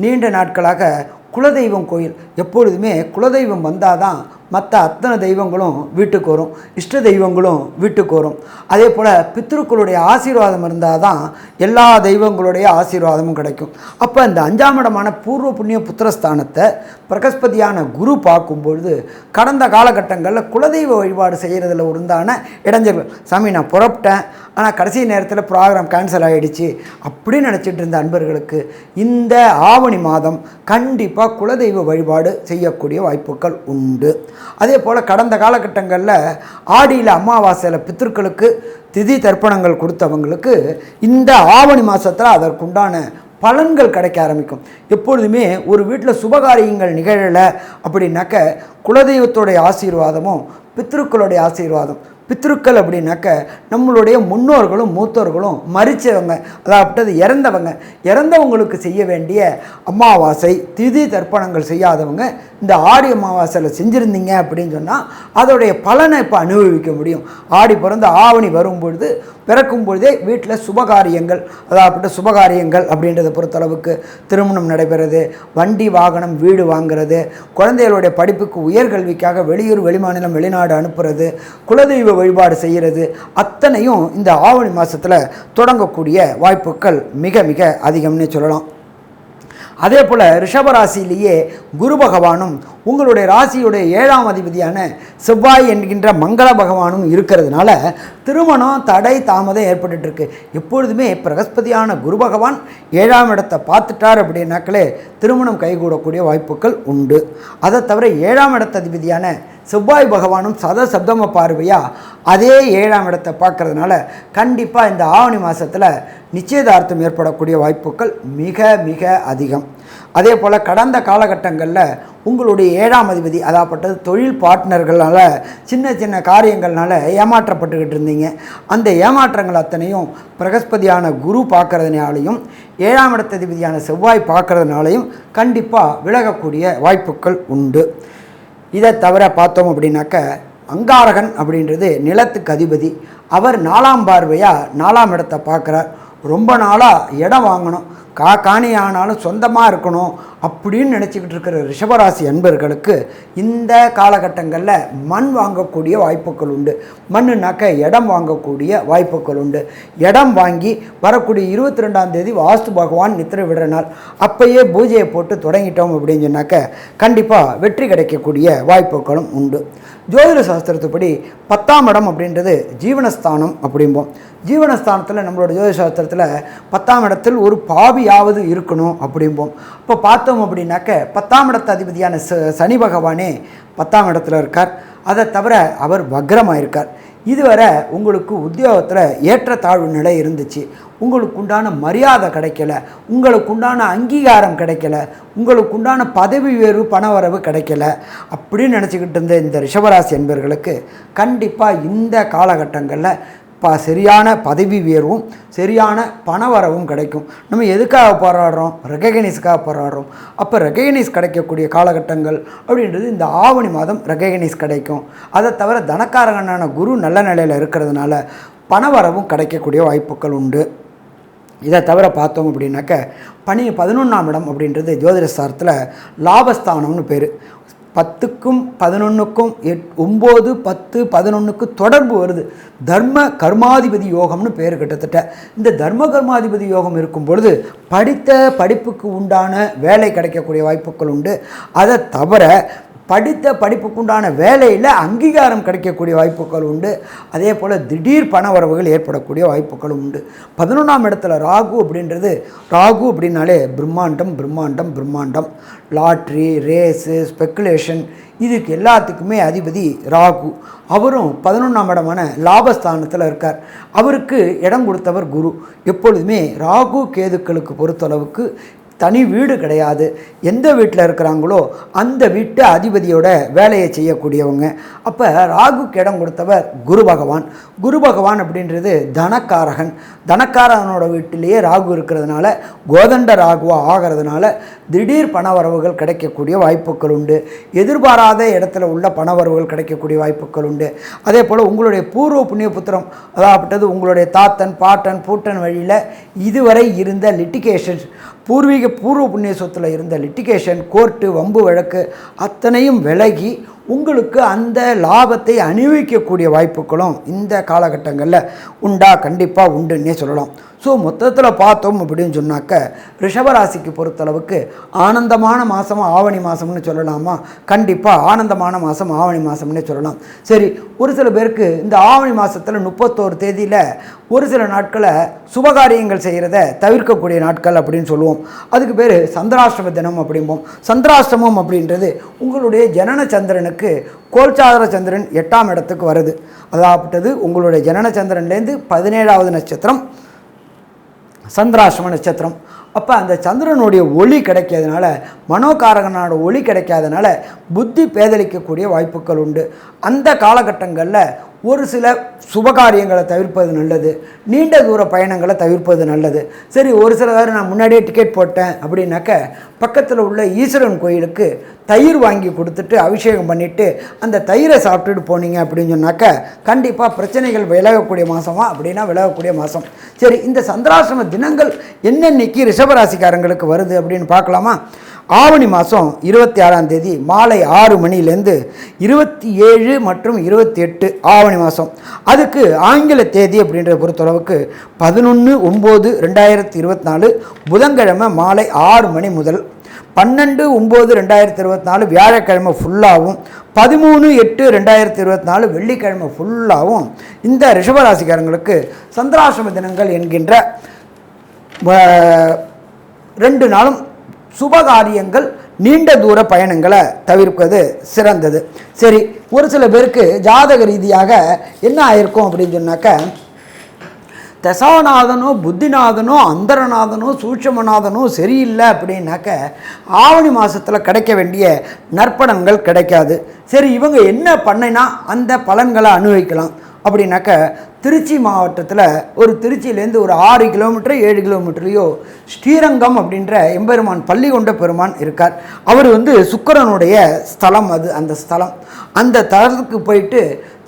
நீண்ட நாட்களாக குலதெய்வம் கோயில், எப்பொழுதுமே குலதெய்வம் வந்தால் தான் மற்ற அத்தனை தெய்வங்களும் வீட்டுக்கு வரும், இஷ்ட தெய்வங்களும் வீட்டுக்கு வரும். அதே போல் பித்ருக்களுடைய ஆசீர்வாதம் இருந்தால் தான் எல்லா தெய்வங்களுடைய ஆசீர்வாதமும் கிடைக்கும். அப்போ இந்த 5ஆம் இடமான பூர்வ புண்ணிய புத்திரஸ்தானத்தை பிரகஸ்பதியான குரு பார்க்கும்பொழுது கடந்த காலகட்டங்களில் குலதெய்வ வழிபாடு செய்கிறதுல உண்டான இடைஞ்சல்கள், சாமி நான் புறப்பட்டேன் ஆனால் கடைசி நேரத்தில் ப்ரோக்ராம் கேன்சல் ஆகிடுச்சு அப்படின்னு நினச்சிட்டு இருந்த அன்பர்களுக்கு இந்த ஆவணி மாதம் கண்டிப்பாக குலதெய்வ வழிபாடு செய்யக்கூடிய வாய்ப்புகள் உண்டு. அதே போல் கடந்த காலகட்டங்களில் ஆடியில் அமாவாசையில் பித்திருக்களுக்கு திதி தர்ப்பணங்கள் கொடுத்தவங்களுக்கு இந்த ஆவணி மாதத்தில் அதற்குண்டான பலன்கள் கிடைக்க ஆரம்பிக்கும். எப்பொழுதுமே ஒரு வீட்டில் சுபகாரியங்கள் நிகழலை அப்படின்னாக்க குலதெய்வத்தோடைய ஆசீர்வாதமும் பித்ருக்களுடைய ஆசீர்வாதம். பித்ருக்கள் அப்படின்னாக்க நம்மளுடைய முன்னோர்களும் மூத்தோர்களும் மரித்தவங்க, அதாவது இறந்தவங்களுக்கு செய்ய வேண்டிய அமாவாசை திதி தர்ப்பணங்கள் செய்யாதவங்க இந்த ஆடி அமாவாசையில் செஞ்சுருந்தீங்க அப்படின்னு சொன்னால் அதோடைய பலனை இப்போ அனுபவிக்க முடியும். ஆடி பிறந்த ஆவணி வரும்பொழுது பிறக்கும் பொழுதே வீட்டில் சுபகாரியங்கள், அதாவது சுபகாரியங்கள் அப்படின்றத பொறுத்தளவுக்கு திருமணம் நடைபெறுறது, வண்டி வாகனம் வீடு வாங்கிறது, குழந்தைகளுடைய படிப்புக்கு உயர்கல்விக்காக வெளியூர் வெளிமாநிலம் வெளிநாடு அனுப்புறது, குலதெய்வ வழிபாடு செய்கிறது, அத்தனையும் இந்த ஆவணி மாதத்தில் தொடங்கக்கூடிய வாய்ப்புகள் மிக மிக அதிகம்னே சொல்லலாம். அதே போல் ரிஷபராசியிலேயே குரு பகவானும் உங்களுடைய ராசியுடைய 7ஆம் அதிபதியான செவ்வாய் என்கின்ற மங்கள பகவானும் இருக்கிறதுனால திருமணம் தடை தாமதம் ஏற்பட்டுருக்கு. எப்பொழுதுமே பிரகஸ்பதியான குரு பகவான் 7ஆம் இடத்தை பார்த்துட்டார் அப்படின்னாக்களே திருமணம் கைகூடக்கூடிய வாய்ப்புகள் உண்டு. அதை தவிர 7ஆம் இடத்த அதிபதியான செவ்வாய் பகவானும் சப்தம பார்வையாக அதே 7ஆம் இடத்தை பார்க்கறதுனால கண்டிப்பாக இந்த ஆவணி மாதத்தில் நிச்சயதார்த்தம் ஏற்படக்கூடிய வாய்ப்புகள் மிக மிக அதிகம். அதே போல் கடந்த காலகட்டங்களில் உங்களுடைய 7ஆம் அதிபதி அதாப்பட்டது தொழில் பார்ட்னர்களால் சின்ன சின்ன காரியங்கள்னால ஏமாற்றப்பட்டுக்கிட்டு இருந்தீங்க. அந்த ஏமாற்றங்கள் அத்தனையும் பிரகஸ்பதியான குரு பார்க்கறதுனாலையும் 7ஆம் இடத்த அதிபதியான செவ்வாய் பார்க்கறதுனாலையும் கண்டிப்பாக விலகக்கூடிய வாய்ப்புகள் உண்டு. இதை தவிர பார்த்தோம் அப்படின்னாக்க அங்காரகன் அப்படின்றது நிலத்துக்கு அதிபதி. அவர் 4ஆம் பார்வையாக 4ஆம் இடத்தை பார்க்குறார். ரொம்ப நாளாக இடம் வாங்கணும், காணி ஆனாலும் சொந்தமாக இருக்கணும் அப்படின்னு நினச்சிக்கிட்டு இருக்கிற ரிஷபராசி அன்பர்களுக்கு இந்த காலகட்டங்களில் மண் வாங்கக்கூடிய வாய்ப்புகள் உண்டு. மண்ணுனாக்க இடம் வாங்கக்கூடிய வாய்ப்புகள் உண்டு. இடம் வாங்கி வரக்கூடிய 22ஆம் தேதி வாஸ்து பகவான் நித்திரை விடுற நாள், அப்பயே பூஜையை போட்டு தொடங்கிட்டோம் அப்படின்னு சொன்னாக்க கண்டிப்பாக வெற்றி கிடைக்கக்கூடிய வாய்ப்புகளும் உண்டு. ஜோதிட சாஸ்திரத்துப்படி 10ஆம் இடம் அப்படின்றது ஜீவனஸ்தானம் அப்படிம்போம். ஜீவனஸ்தானத்தில் நம்மளோட ஜோதிட சாஸ்திரத்தில் 10ஆம் இடத்தில் ஒரு பாவியாவது இருக்கணும் அப்படிம்போம். இப்போ பார்த்தோம் அப்படின்னாக்க 10ஆம் இடத்த அதிபதியான சனி பகவானே 10ஆம் இடத்துல இருக்கார். அதை தவிர அவர் வக்ரமாக இருக்கார். இதுவரை உங்களுக்கு உத்தியோகத்தில் ஏற்றத்தாழ்வு நிலை இருந்துச்சு, உங்களுக்கு உண்டான மரியாதை கிடைக்கல, உங்களுக்கு உண்டான அங்கீகாரம் கிடைக்கல, உங்களுக்கு உண்டான பதவி உயர்வு பணவரவு கிடைக்கல அப்படின்னு நினச்சிக்கிட்டு இருந்த இந்த ரிஷபராசி என்பவர்களுக்கு கண்டிப்பாக இந்த காலகட்டங்களில் சரியான பதவி உயர்வும் சரியான பணவரவும் கிடைக்கும். நம்ம எதுக்காக போராடுறோம்? ரெகக்னைஸ்க்காக போராடுறோம். அப்போ ரெகக்னைஸ் கிடைக்கக்கூடிய காலகட்டங்கள் அப்படின்றது இந்த ஆவணி மாதம் ரெகக்னைஸ் கிடைக்கும். அதை தவிர தனக்காரகனான குரு நல்ல நிலையில் இருக்கிறதுனால பணவரவும் கிடைக்கக்கூடிய வாய்ப்புகள் உண்டு. இதை தவிர பார்த்தோம் அப்படின்னாக்க 11ஆம் இடம் அப்படின்றது ஜோதிட சாஸ்திரத்தில் லாபஸ்தானம்னு பேர். 10க்கும் 11க்கும் 9 10 11க்கு தொடர்பு வருது. தர்ம கர்மாதிபதி யோகம்னு பேர். கிட்டத்தட்ட இந்த தர்ம கர்மாதிபதி யோகம் இருக்கும் பொழுது படித்த படிப்புக்கு உண்டான வேலை கிடைக்கக்கூடிய வாய்ப்புகள் உண்டு. அதை தவிர படித்த படிப்புக்குண்டான வேலையில் அங்கீகாரம் கிடைக்கக்கூடிய வாய்ப்புகள் உண்டு. அதே போல் திடீர் பண வரவுகள் ஏற்படக்கூடிய வாய்ப்புகளும் உண்டு. 11ஆம் இடத்துல ராகு அப்படின்றது, ராகு அப்படின்னாலே பிரம்மாண்டம் பிரம்மாண்டம் பிரம்மாண்டம், லாட்ரி, ரேஸு, ஸ்பெக்குலேஷன், இதுக்கு எல்லாத்துக்குமே அதிபதி ராகு. அவரும் 11ஆம் இடமான லாபஸ்தானத்தில் இருக்கார். அவருக்கு இடம் கொடுத்தவர் குரு. எப்பொழுதுமே ராகு கேதுக்களுக்கு பொறுத்தளவுக்கு தனி வீடு கிடையாது. எந்த வீட்டில் இருக்கிறாங்களோ அந்த வீட்டு அதிபதியோட வேலையை செய்யக்கூடியவங்க. அப்போ ராகுக்கு இடம் கொடுத்தவர் குரு பகவான். குரு பகவான் அப்படின்றது தனக்காரகன். தனக்காரகனோட வீட்டிலேயே ராகு இருக்கிறதுனால கோதண்ட ராகுவாக ஆகிறதுனால திடீர் பணவரவுகள் கிடைக்கக்கூடிய வாய்ப்புகள் உண்டு. எதிர்பாராத இடத்துல உள்ள பணவரவுகள் கிடைக்கக்கூடிய வாய்ப்புகள் உண்டு. அதே போல் உங்களுடைய பூர்வ புண்ணிய புத்திரம், அதாவது உங்களுடைய தாத்தன் பாட்டன் பூட்டன் வழியில் இதுவரை இருந்த லிட்டிகேஷன்ஸ், பூர்வ புண்ணிய சொத்தில் இருந்த லிட்டிகேஷன், கோர்ட்டு, வம்பு வழக்கு அத்தனையும் விலகி உங்களுக்கு அந்த லாபத்தை அனுபவிக்கக்கூடிய வாய்ப்புகளும் இந்த காலகட்டங்களில் உண்டா? கண்டிப்பாக உண்டுன்னே சொல்லலாம். ஸோ மொத்தத்தில் பார்த்தோம் அப்படின்னு சொன்னாக்க ரிஷபராசிக்கு பொறுத்தளவுக்கு ஆனந்தமான மாதம் ஆவணி மாதம்னு சொல்லலாமா? கண்டிப்பாக ஆனந்தமான மாதம் ஆவணி மாதம்னே சொல்லலாம். சரி, ஒரு சில பேருக்கு இந்த ஆவணி மாதத்தில் 31 தேதியில் ஒரு சில நாட்களை சுபகாரியங்கள் செய்கிறத தவிர்க்கக்கூடிய நாட்கள் அப்படின்னு சொல்லுவோம். அதுக்கு பேர் சந்திராஷ்டம தினம் அப்படிம்போம். சந்திராஷ்டமம் அப்படின்றது உங்களுடைய ஜனன சந்திரனுக்கு கோல்சாதர சந்திரன் 8ஆம் இடத்துக்கு வருது. அதாவது உங்களுடைய ஜனன சந்திரன்லேருந்து 17வது நட்சத்திரம் சந்திராஷ்டம நட்சத்திரம். அப்போ அந்த சந்திரனுடைய ஒளி கிடைக்காதனால, மனோகாரகனோட ஒளி கிடைக்காதனால புத்தி பேதலிக்கக்கூடிய வாய்ப்புகள் உண்டு. அந்த காலகட்டங்களில் ஒரு சில சுபகாரியங்களை தவிர்ப்பது நல்லது, நீண்ட தூர பயணங்களை தவிர்ப்பது நல்லது. சரி, ஒரு சில நான் முன்னாடியே டிக்கெட் போட்டேன் அப்படின்னாக்க பக்கத்தில் உள்ள ஈஸ்வரன் கோயிலுக்கு தயிர் வாங்கி கொடுத்துட்டு அபிஷேகம் பண்ணிவிட்டு அந்த தயிரை சாப்பிட்டுட்டு போனீங்க அப்படின்னு சொன்னாக்க கண்டிப்பாக பிரச்சனைகள் விலகக்கூடிய மாதமா? அப்படின்னா விலகக்கூடிய மாதம். சரி, இந்த சந்திராசிரம தினங்கள் என்னென்னைக்கு ரிஷபராசிக்காரங்களுக்கு வருது அப்படின்னு பார்க்கலாமா? ஆவணி மாதம் 26ஆம் தேதி மாலை 6 மணிலேருந்து 27 மற்றும் 28 ஆவணி மாதம். அதுக்கு ஆங்கில தேதி அப்படின்றத பொறுத்தளவுக்கு 11/9/2024 புதன்கிழமை மாலை 6 மணி முதல் 12/9/2024 வியாழக்கிழமை ஃபுல்லாகவும் 13/8/2024 வெள்ளிக்கிழமை ஃபுல்லாகவும் இந்த ரிஷபராசிக்காரங்களுக்கு சந்திராசிரம தினங்கள் என்கின்ற 2 நாளும் சுபகாரியங்கள், நீண்ட தூர பயணங்களை தவிர்ப்பது சிறந்தது. சரி, ஒரு சில பேருக்கு ஜாதக ரீதியாக என்ன ஆயிருக்கும் அப்படின்னு சொன்னாக்க தசாநாதனோ புத்திநாதனோ அந்தரநாதனோ சூட்சமநாதனோ சரியில்லை அப்படின்னாக்க ஆவணி மாதத்தில் கிடைக்க வேண்டிய நற்பலன்கள் கிடைக்காது. சரி, இவங்க என்ன பண்ணினா அந்த பலன்களை அனுபவிக்கலாம் அப்படின்னாக்க திருச்சி மாவட்டத்தில் திருச்சியிலேருந்து ஒரு 6 கிலோமீட்டர் 7 கிலோமீட்டர்லையோ ஸ்ரீரங்கம் அப்படின்ற எம்பெருமான் பள்ளி கொண்ட பெருமான் இருக்கார். அவர் சுக்கிரனுடைய ஸ்தலம். அந்த ஸ்தலம், அந்த தலத்துக்கு போயிட்டு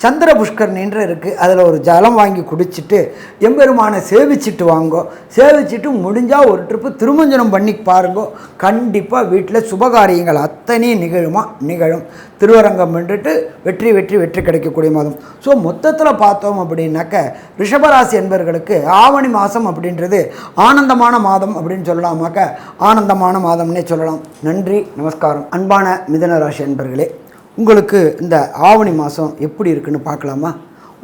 சந்திர புஷ்கரணின்ற இருக்குது, அதில் ஒரு ஜலம் வாங்கி குடிச்சிட்டு எம்பெருமானை சேவிச்சிட்டு வாங்கோ. சேவிச்சிட்டு முடிஞ்சால் ஒரு ட்ரிப்பு திருமஞ்சனம் பண்ணி பாருங்கோ. கண்டிப்பாக வீட்டில் சுபகாரியங்கள் அத்தனையும் நிகழும். திருவரங்கம் பண்ணிட்டு வெற்றி வெற்றி வெற்றி கிடைக்கக்கூடிய மாதம். ஸோ மொத்தத்தில் பார்த்தோம் அப்படின்னாக்க ரிஷபராசி என்பவர்களுக்கு ஆவணி மாதம் அப்படின்றது ஆனந்தமான மாதம் அப்படின்னு சொல்லலாமாக்க ஆனந்தமான மாதம்னே சொல்லலாம். நன்றி, நமஸ்காரம். அன்பான மிதுன ராசி என்பர்களே, உங்களுக்கு இந்த ஆவணி மாதம் எப்படி இருக்குன்னு பார்க்கலாமா?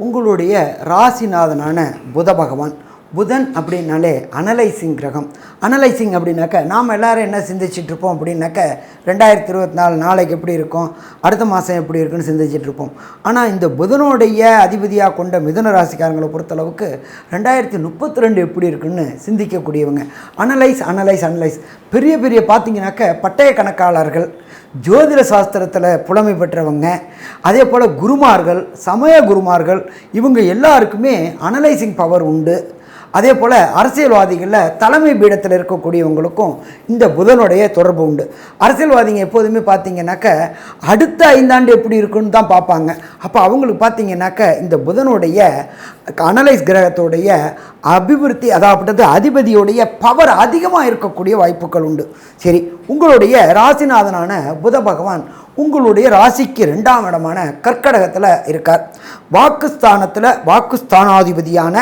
உங்களுடைய ராசிநாதனான புத பகவான், புதன் அப்படின்னாலே அனலைசிங் கிரகம். அனலைசிங் அப்படின்னாக்க நாம் எல்லோரும் என்ன சிந்திச்சிட்ருப்போம் அப்படின்னாக்க 2024 நாளைக்கு எப்படி இருக்கும், அடுத்த மாதம் எப்படி இருக்குன்னு சிந்திச்சிட்ருப்போம். ஆனால் இந்த புதனுடைய அதிபதியாக கொண்ட மிதுன ராசிக்காரங்களை பொறுத்தளவுக்கு 2032 எப்படி இருக்குன்னு சிந்திக்கக்கூடியவங்க. அனலைஸ் பெரிய பார்த்திங்கனாக்க பட்டய கணக்காளர்கள், ஜோதிட சாஸ்திரத்தில் புலமை பெற்றவங்க, அதே போல் குருமார்கள், சமய குருமார்கள், இவங்க எல்லாருக்குமே அனலைசிங் பவர் உண்டு. அதே போல் அரசியல்வாதிகளில் தலைமை பீடத்தில் இருக்கக்கூடியவங்களுக்கும் இந்த புதனுடைய தொடர்பு உண்டு. அரசியல்வாதிங்க எப்போதுமே பார்த்திங்கனாக்க அடுத்த 5 ஆண்டு எப்படி இருக்குன்னு தான் பார்ப்பாங்க. அப்போ அவங்களுக்கு பார்த்திங்கனாக்க இந்த புதனுடைய அனலைஸ் கிரகத்துடைய அபிவிருத்தி, அதாவது அதிபதியுடைய பவர் அதிகமாக இருக்கக்கூடிய வாய்ப்புகள் உண்டு. சரி, உங்களுடைய ராசிநாதனான புத பகவான் உங்களுடைய ராசிக்கு 2ஆம் இடமான கர்க்கடகத்தில் இருக்கார். வாக்குஸ்தானத்தில் வாக்குஸ்தானாதிபதியான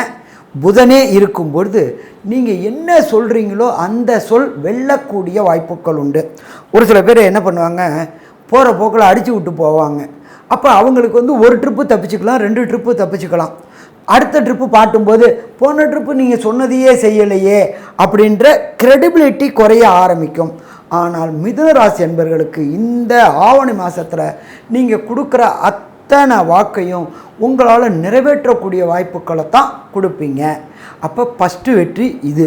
புதனே இருக்கும் பொழுது நீங்கள் என்ன சொல்கிறீங்களோ அந்த சொல் வெல்லக்கூடிய வாய்ப்புகள் உண்டு. ஒரு சில பேர் என்ன பண்ணுவாங்க, போகிற போக்கில் அடித்து விட்டு போவாங்க. அப்போ அவங்களுக்கு ஒரு ட்ரிப்பு தப்பிச்சுக்கலாம், 2 ட்ரிப்பு தப்பிச்சுக்கலாம். அடுத்த ட்ரிப்பு பாட்டும்போது போன ட்ரிப்பு நீங்கள் சொன்னதையே செய்யலையே அப்படின்ற கிரெடிபிலிட்டி குறைய ஆரம்பிக்கும். ஆனால் மிதுன ராசி என்பவர்களுக்கு இந்த ஆவணி மாதத்தில் நீங்கள் கொடுக்குற அத்தனை வாக்கையும் உங்களால் நிறைவேற்றக்கூடிய வாய்ப்புகளை தான் கொடுப்பீங்க. அப்போ ஃபஸ்ட்டு வெற்றி இது.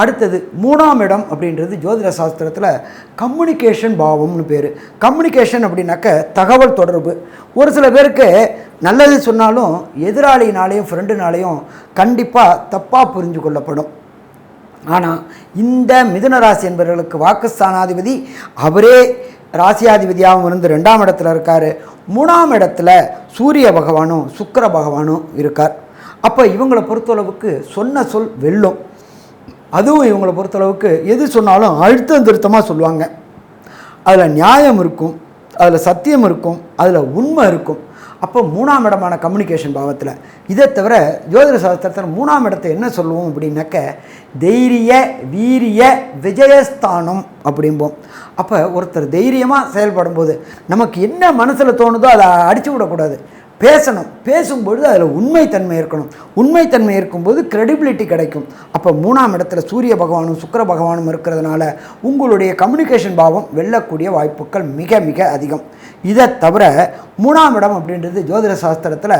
அடுத்தது 3ஆம் இடம் அப்படின்றது ஜோதிட சாஸ்திரத்தில் கம்யூனிகேஷன் பாவம்னு பேர். கம்யூனிகேஷன் அப்படின்னாக்க தகவல் தொடர்பு. ஒரு சில பேருக்கு நல்லது சொன்னாலும் எதிராளினாலேயும் ஃப்ரெண்டுனாலேயும் கண்டிப்பாக தப்பாக புரிஞ்சு கொள்ளப்படும். ஆனால் இந்த மிதுன ராசி என்பவர்களுக்கு வாக்குஸ்தானாதிபதி அவரே ராசியாதிபதியாகவும் இருந்து 2ஆம் இடத்துல இருக்கார். 3ஆம் இடத்துல சூரிய பகவானும் சுக்கிர பகவானும் இருக்கார். அப்போ இவங்களை பொறுத்தளவுக்கு சொன்ன சொல் வெல்லும். அதுவும் இவங்களை பொறுத்தளவுக்கு எது சொன்னாலும் அழுத்தம் திருத்தமாக சொல்லுவாங்க. அதில் நியாயம் இருக்கும், அதில் சத்தியம் இருக்கும், அதில் உண்மை இருக்கும். அப்போ 3ஆம் இடமான கம்யூனிகேஷன் பாவத்தில் இதை தவிர ஜோதிட சாஸ்திரத்தில் 3ஆம் இடத்தை என்ன சொல்லுவோம் அப்படின்னாக்க தைரிய வீரிய விஜயஸ்தானம் அப்படிம்போம். அப்போ ஒருத்தர் தைரியமாக செயல்படும் போது நமக்கு என்ன மனசில் தோணுதோ அதை அடித்து விடக்கூடாது, பேசணும். பேசும்பொழுது அதில் உண்மைத்தன்மை இருக்கணும். உண்மைத்தன்மை இருக்கும்போது கிரெடிபிலிட்டி கிடைக்கும். அப்போ 3ஆம் இடத்துல சூரிய பகவானும் சுக்கிர பகவானும் இருக்கிறதுனால உங்களுடைய கம்யூனிகேஷன் பாவம் வெல்லக்கூடிய வாய்ப்புகள் மிக மிக அதிகம். இதை தவிர 3ஆம் இடம் அப்படின்றது ஜோதிட சாஸ்திரத்தில்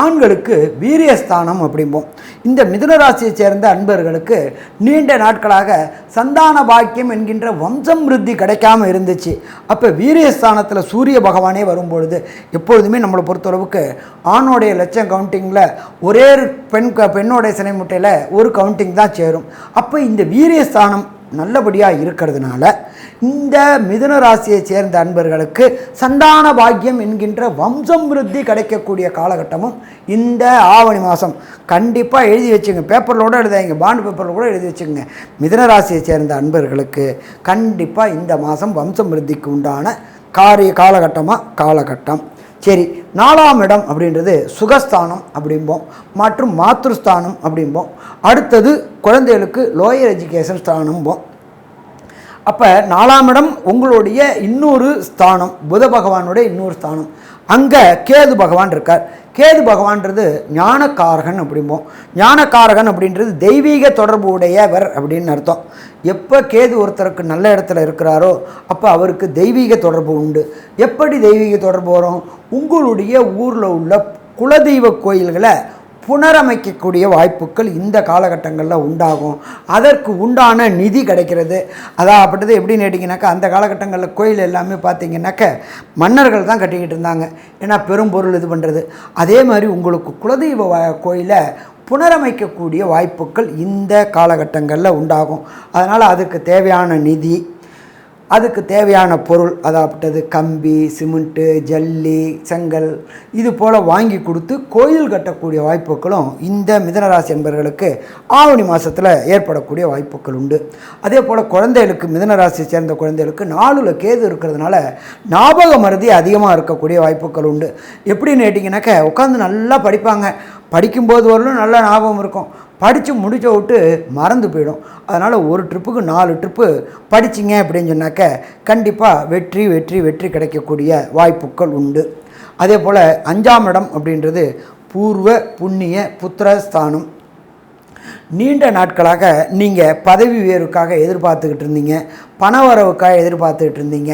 ஆண்களுக்கு வீரியஸ்தானம் அப்படிம்போம். இந்த மிதுன ராசியை சேர்ந்த அன்பர்களுக்கு நீண்ட நாட்களாக சந்தான பாக்கியம் என்கின்ற வம்சம் விருத்தி கிடைக்காமல் இருந்துச்சு. அப்போ வீரியஸ்தானத்தில் சூரிய பகவானே வரும்பொழுது எப்பொழுதுமே நம்மளை பொறுத்தளவுக்கு ஆணோடைய லட்சம் கவுண்டிங்கில் ஒரே பெண்ணோடைய சினை முட்டையில் ஒரு கவுண்டிங் தான் சேரும். அப்போ இந்த வீரியஸ்தானம் நல்லபடியாக இருக்கிறதுனால இந்த மிதுன ராசியை சேர்ந்த அன்பர்களுக்கு சந்தான பாக்கியம் என்கின்ற வம்சம் விருத்தி கிடைக்கக்கூடிய காலகட்டமும் இந்த ஆவணி மாதம். கண்டிப்பாக எழுதி வச்சுங்க, பேப்பரில் எழுதாங்க, பாண்டு பேப்பரில் கூட எழுதி வச்சுங்க. மிதுன ராசியை சேர்ந்த அன்பர்களுக்கு கண்டிப்பாக இந்த மாதம் வம்சம் விருத்திக்கு உண்டான காலகட்டம். சரி, 4ஆம் இடம் அப்படின்றது சுகஸ்தானம் அப்படிம்போம் மற்றும் மாத்ருஸ்தானம் அப்படிம்போம். அடுத்தது குழந்தைகளுக்கு லோயர் எஜுகேஷன் ஸ்தானம்போம். அப்போ 4ஆம் இடம் உங்களுடைய இன்னொரு ஸ்தானம், புத பகவானுடைய இன்னொரு ஸ்தானம். அங்கே கேது பகவான் இருக்கார். கேது பகவான்றது ஞானக்காரகன் அப்படிம்போம். ஞானக்காரகன் அப்படின்றது தெய்வீக தொடர்பு உடையவர் அப்படின்னு அர்த்தம். எப்போ கேது ஒருத்தருக்கு நல்ல இடத்துல இருக்கிறாரோ அப்போ அவருக்கு தெய்வீக தொடர்பு உண்டு. எப்படி தெய்வீக தொடர்பு வரும்? உங்களுடைய ஊரில் உள்ள குலதெய்வ கோயில்களை புனரமைக்கக்கூடிய வாய்ப்புகள் இந்த காலகட்டங்களில் உண்டாகும். அதற்கு உண்டான நிதி கிடைக்கிறது. அதாகப்பட்டது எப்படின்னு கேட்டிங்கனாக்கா, அந்த காலகட்டங்களில் கோயில் எல்லாமே பார்த்திங்கனாக்க மன்னர்கள் தான் கட்டிக்கிட்டு இருந்தாங்க. ஏன்னா பெரும்பொருள் இது பண்ணுறது. அதே மாதிரி உங்களுக்கு குலதெய்வ கோயிலை புனரமைக்கக்கூடிய வாய்ப்புகள் இந்த காலகட்டங்களில் உண்டாகும். அதனால் அதுக்கு தேவையான நிதி, அதுக்கு தேவையான பொருள், அதாகப்பட்டது கம்பி, சிமெண்ட்டு, ஜல்லி, செங்கல் இது போல் வாங்கி கொடுத்து கோயில் கட்டக்கூடிய வாய்ப்புகளும் இந்த மிதுனராசி என்பவர்களுக்கு ஆவணி மாதத்தில் ஏற்படக்கூடிய வாய்ப்புகள் உண்டு. அதே போல் குழந்தைகளுக்கு, மிதுனராசியை சேர்ந்த குழந்தைகளுக்கு 4ல் கேது இருக்கிறதுனால ஞாபக மறதி அதிகமாக இருக்கக்கூடிய வாய்ப்புகள் உண்டு. எப்படின்னு கேட்டிங்கனாக்கா, உட்காந்து நல்லா படிப்பாங்க, படிக்கும்போது வரலும் நல்ல ஞாபகம் இருக்கும், படித்து முடிச்ச விட்டு மறந்து போயிடும். அதனால் ஒரு ட்ரிப்புக்கு 4 ட்ரிப்பு படிச்சிங்க அப்படின்னு சொன்னாக்க கண்டிப்பாக வெற்றி வெற்றி வெற்றி கிடைக்கக்கூடிய வாய்ப்புகள் உண்டு. அதே போல் 5ஆம் இடம் அப்படின்றது பூர்வ புண்ணிய புத்திரஸ்தானம். நீண்ட நாட்களாக நீங்கள் பதவி உயர்வுக்காக எதிர்பார்த்துக்கிட்டு இருந்தீங்க, பண வரவுக்காக எதிர்பார்த்துக்கிட்டு இருந்தீங்க.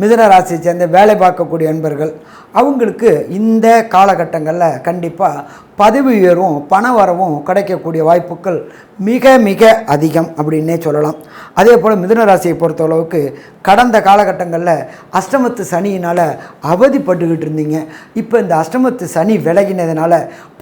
மிதுன ராசியை சேர்ந்த வேலை பார்க்கக்கூடிய நண்பர்கள் அவங்களுக்கு இந்த காலகட்டங்களில் கண்டிப்பாக பதவி உயர்வும் பண வரவும் கிடைக்கக்கூடிய வாய்ப்புகள் மிக மிக அதிகம் அப்படின்னே சொல்லலாம். அதே போல் மிதுன ராசியை பொறுத்தளவுக்கு கடந்த காலகட்டங்களில் அஷ்டமத்து சனியினால் அவதிப்பட்டுக்கிட்டு இருந்தீங்க. இப்போ இந்த அஷ்டமத்து சனி விலகினதுனால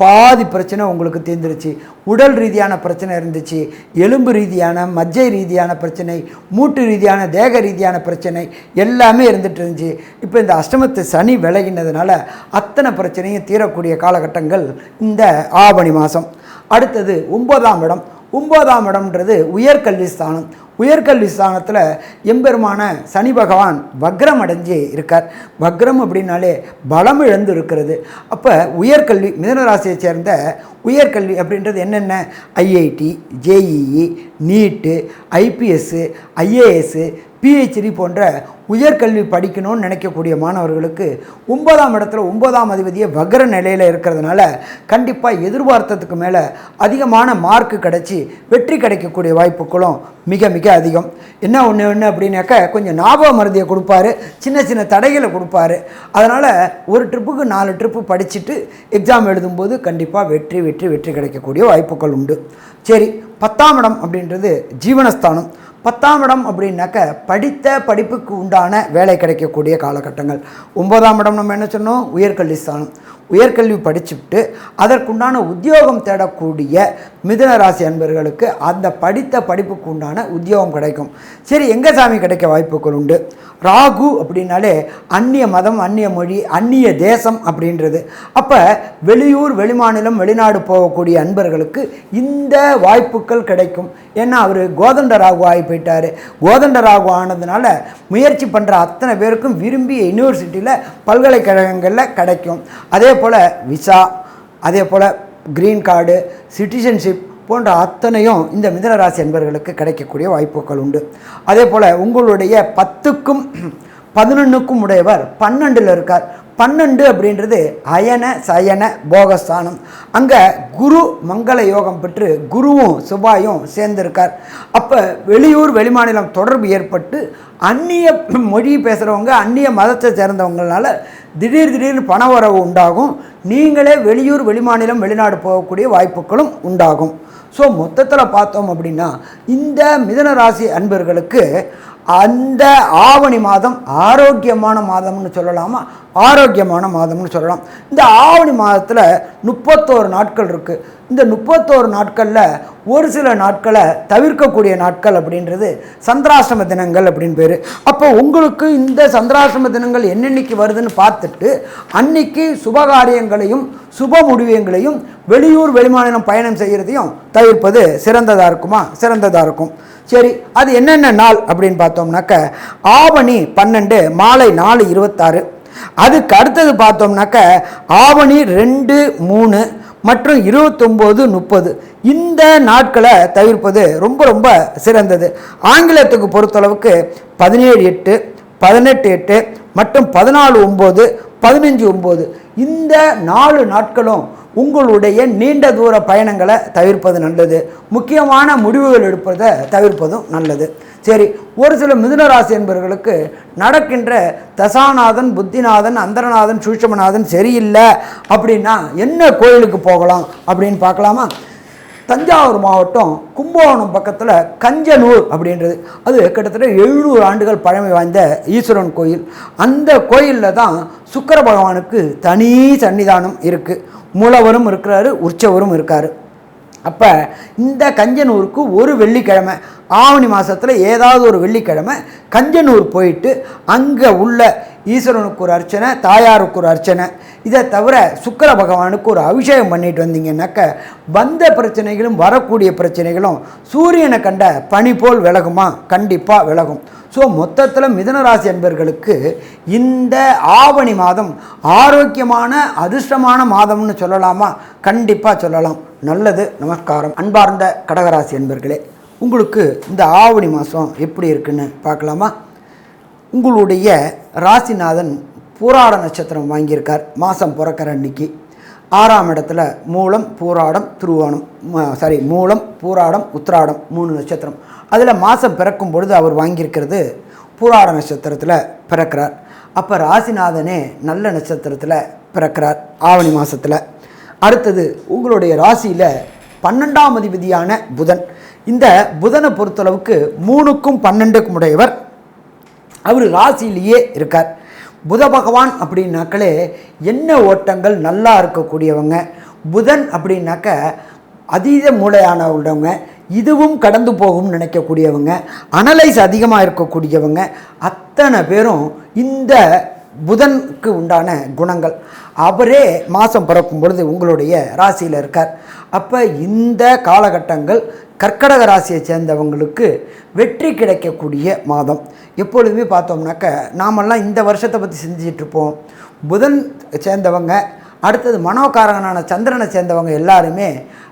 பாதி பிரச்சனை உங்களுக்கு தீர்ந்துருச்சு. உடல் ரீதியான பிரச்சனை இருந்துச்சு, எலும்பு ரீதியான, மஜ்ஜை ரீதியான பிரச்சனை, மூட்டு ரீதியான, தேக ரீதியான பிரச்சனை எல்லாமே இருந்துட்டு இருந்துச்சு. இப்போ இந்த அஷ்டமத்து சனி விலகினதுனால அத்தனை பிரச்சனையும் தீரக்கூடிய காலகட்டங்கள் இந்த ஆவணி மாதம். அடுத்தது 9ஆம் இடம். 9ஆம் இடம்ன்றது உயர்கல்வி ஸ்தானம். உயர்கல்வி ஸ்தானத்தில் எம்பெருமான சனி பகவான் வக்ரம் அடைஞ்சு இருக்கார். வக்ரம் அப்படின்னாலே பலம் இழந்து இருக்கிறது. அப்போ உயர்கல்வி, மிதுனராசியை சேர்ந்த உயர்கல்வி அப்படின்றது என்னென்ன? ஐஐடி, ஜேஇஇ, நீட்டு, ஐபிஎஸ்ஸு, ஐஏஎஸ்ஸு, பிஹெச்டி போன்ற உயர்கல்வி படிக்கணும்னு நினைக்கக்கூடிய மாணவர்களுக்கு 9ஆம் இடத்துல 9ஆம் அதிபதியை வக்ர நிலையில் இருக்கிறதுனால கண்டிப்பாக எதிர்பார்த்ததுக்கு மேலே அதிகமான மார்க்கு கிடச்சி வெற்றி கிடைக்கக்கூடிய வாய்ப்புகளும் மிக மிக அதிகம். என்ன ஒன்று அப்படின்னாக்கா, கொஞ்சம் ஞாபக மருதியை கொடுப்பாரு, சின்ன சின்ன தடைகளை கொடுப்பாரு. அதனால் ஒரு ட்ரிப்புக்கு 4 ட்ரிப்பு படிச்சுட்டு எக்ஸாம் எழுதும்போது கண்டிப்பாக வெற்றி வெற்றி வெற்றி கிடைக்கக்கூடிய வாய்ப்புகள் உண்டு. சரி, 10ஆம் இடம் அப்படின்றது ஜீவனஸ்தானம். 10ஆம் இடம் அப்படின்னாக்க படித்த படிப்புக்கு உண்டான வேலை கிடைக்கக்கூடிய காலகட்டங்கள். 9ஆம் இடம் நம்ம என்ன சொன்னோம்? உயர்கல்வி ஸ்தானம். உயர்கல்வி படிச்சுட்டு அதற்குண்டான உத்தியோகம் தேடக்கூடிய மிதுன ராசி அன்பர்களுக்கு அந்த படித்த படிப்புக்கு உண்டான உத்தியோகம் கிடைக்கும். சரி, எங்கே சாமி கிடைக்க வாய்ப்புகள் உண்டு? ராகு அப்படின்னாலே அந்நிய மதம், அந்நிய மொழி, அந்நிய தேசம் அப்படின்றது. அப்போ வெளியூர், வெளிமாநிலம், வெளிநாடு போகக்கூடிய அன்பர்களுக்கு இந்த வாய்ப்புகள் கிடைக்கும். ஏன்னா அவர் கோதண்ட ராகு ஆகி போயிட்டார். கோதண்ட ராகு ஆனதுனால முயற்சி பண்ணுற அத்தனை பேருக்கும் விரும்பிய யூனிவர்சிட்டியில், பல்கலைக்கழகங்களில் கிடைக்கும். அதே போல் விசா, அதே போல் க்ரீன் கார்டு, சிட்டிசன்ஷிப் போன்ற அத்தனையும் இந்த மிதுனராசி அன்பர்களுக்கு கிடைக்கக்கூடிய வாய்ப்புகள் உண்டு. அதே போல் உங்களுடைய 10க்கும் 11க்கும் உடையவர் 12ல் இருக்கார். 12 அப்படின்றது அயன சயன போகஸ்தானம். அங்கே குரு மங்கள யோகம் பெற்று குருவும் செவ்வாயும் சேர்ந்திருக்கார். அப்போ வெளியூர், வெளிமாநிலம் தொடர்பு ஏற்பட்டு அந்நிய மொழி பேசுகிறவங்க, அந்நிய மதத்தை சேர்ந்தவங்களால திடீர்னு பண வரவு உண்டாகும். நீங்களே வெளியூர், வெளிமாநிலம், வெளிநாடு போகக்கூடிய வாய்ப்புகளும் உண்டாகும். ஸோ மொத்தத்தில் பார்த்தோம் அப்படின்னா இந்த மிதுன ராசி அன்பர்களுக்கு அந்த ஆவணி மாதம் ஆரோக்கியமான மாதம்னு சொல்லலாமா? ஆரோக்கியமான மாதம்னு சொல்லலாம். இந்த ஆவணி மாதத்தில் 31 நாட்கள் இருக்குது. இந்த 31 நாட்களில் ஒரு சில நாட்களை தவிர்க்கக்கூடிய நாட்கள் அப்படின்றது சந்திராஷ்டம தினங்கள் அப்படின்னு பேர். அப்போ உங்களுக்கு இந்த சந்திராஷ்டம தினங்கள் என்னென்னைக்கு வருதுன்னு பார்த்துட்டு அன்னைக்கு சுபகாரியங்களையும் சுப முடிவுகளையும் வெளியூர், வெளிமாநிலம் பயணம் செய்கிறதையும் தவிர்ப்பது சிறந்ததாக இருக்குமா? சிறந்ததாக இருக்கும். சரி, அது என்னென்ன நாள் அப்படின்னு பார்த்தோம்னாக்க ஆவணி 12 மாலை 4:26. அதுக்கு அடுத்தது பார்த்தோம்னாக்க ஆவணி 2, 3 மற்றும் 29, 30. இந்த நாட்களை தவிர்ப்பது ரொம்ப ரொம்ப சிறந்தது. ஆங்கிலத்துக்கு பொறுத்தளவுக்கு 17/8, 18/8 மற்றும் 14/9, 15/9 இந்த 4 நாட்களும் உங்களுடைய நீண்ட தூர பயணங்களை தவிர்ப்பது நல்லது. முக்கியமான முடிவுகள் எடுப்பதை தவிர்ப்பதும் நல்லது. சரி, ஒரு சில மிதுன ராசி என்பவர்களுக்கு நடக்கின்ற தசாநாதன், புத்திநாதன், அந்தரநாதன், சூட்சமநாதன் சரியில்லை அப்படின்னா என்ன கோயிலுக்கு போகலாம் அப்படின்னு பார்க்கலாமா? தஞ்சாவூர் மாவட்டம் கும்பகோணம் பக்கத்தில் கஞ்சனூர் அப்படின்றது, அது கிட்டத்தட்ட 700 ஆண்டுகள் பழமை வாய்ந்த ஈஸ்வரன் கோயில். அந்த கோயிலில் தான் சுக்கிர பகவானுக்கு தனி சன்னிதானம் இருக்குது. மூலவரும் இருக்கிறாரு, உற்சவரும் இருக்கார். அப்போ இந்த கஞ்சனூருக்கு ஒரு வெள்ளிக்கிழமை, ஆவணி மாதத்தில் ஏதாவது ஒரு வெள்ளிக்கிழமை கஞ்சனூர் போயிட்டு அங்கே உள்ள ஈஸ்வரனுக்கு ஒரு அர்ச்சனை, தாயாருக்கு ஒரு அர்ச்சனை, இதை தவிர சுக்கிர பகவானுக்கு ஒரு அபிஷேகம் பண்ணிட்டு வந்தீங்கன்னாக்க வந்த பிரச்சனைகளும் வரக்கூடிய பிரச்சனைகளும் சூரியனை கண்ட பனி போல் விலகுமா? கண்டிப்பாக விலகும். ஸோ மொத்தத்தில் மிதுனராசி அன்பர்களுக்கு இந்த ஆவணி மாதம் ஆரோக்கியமான அதிர்ஷ்டமான மாதம்னு சொல்லலாமா? கண்டிப்பாக சொல்லலாம். நல்லது. நமஸ்காரம். அன்பார்ந்த கடகராசி அன்பர்களே, உங்களுக்கு இந்த ஆவணி மாதம் எப்படி இருக்குன்னு பார்க்கலாமா? உங்களுடைய ராசிநாதன் பூராட நட்சத்திரம் வாங்கியிருக்கார். மாதம் பிறக்கிற அன்னைக்கு 6ஆம் இடத்துல மூலம், பூராடம், திருவோணம், மூலம், பூராடம், உத்திராடம் 3 நட்சத்திரம். அதில் மாதம் பிறக்கும் பொழுது அவர் வாங்கியிருக்கிறது பூராட நட்சத்திரத்தில் பிறக்கிறார். அப்போ ராசிநாதனே நல்ல நட்சத்திரத்தில் பிறக்கிறார் ஆவணி மாதத்தில். அடுத்தது உங்களுடைய ராசியில் 12ஆம் அதிபதியான புதன். இந்த புதனை பொறுத்தளவுக்கு 3க்கும் 12க்கும் உடையவர். அவர் ராசியிலேயே இருக்கார். புத பகவான் அப்படின்னாக்களே என்ன ஓட்டங்கள் நல்லா இருக்கக்கூடியவங்க. புதன் அப்படின்னாக்க அதீத மூளையான உள்ளவங்க, இதுவும் கடந்து போகும்னு நினைக்கக்கூடியவங்க, அனலைஸ் அதிகமாக இருக்கக்கூடியவங்க, அத்தனை பேரும் இந்த புதனுக்கு உண்டான குணங்கள். அவரே மாதம் பிறக்கும் பொழுது உங்களுடைய ராசியில் இருக்கார். அப்போ இந்த காலகட்டங்கள் கர்க்கடக ராசியை சேர்ந்தவங்களுக்கு வெற்றி கிடைக்கக்கூடிய மாதம். எப்பொழுதுமே பார்த்தோம்னாக்க நாமெல்லாம் இந்த வருஷத்தை பற்றி சிந்திச்சிட்ருப்போம். புதன் சேர்ந்தவங்க, அடுத்தது மனோகாரகனான சந்திரனை சேர்ந்தவங்க எல்லாருமே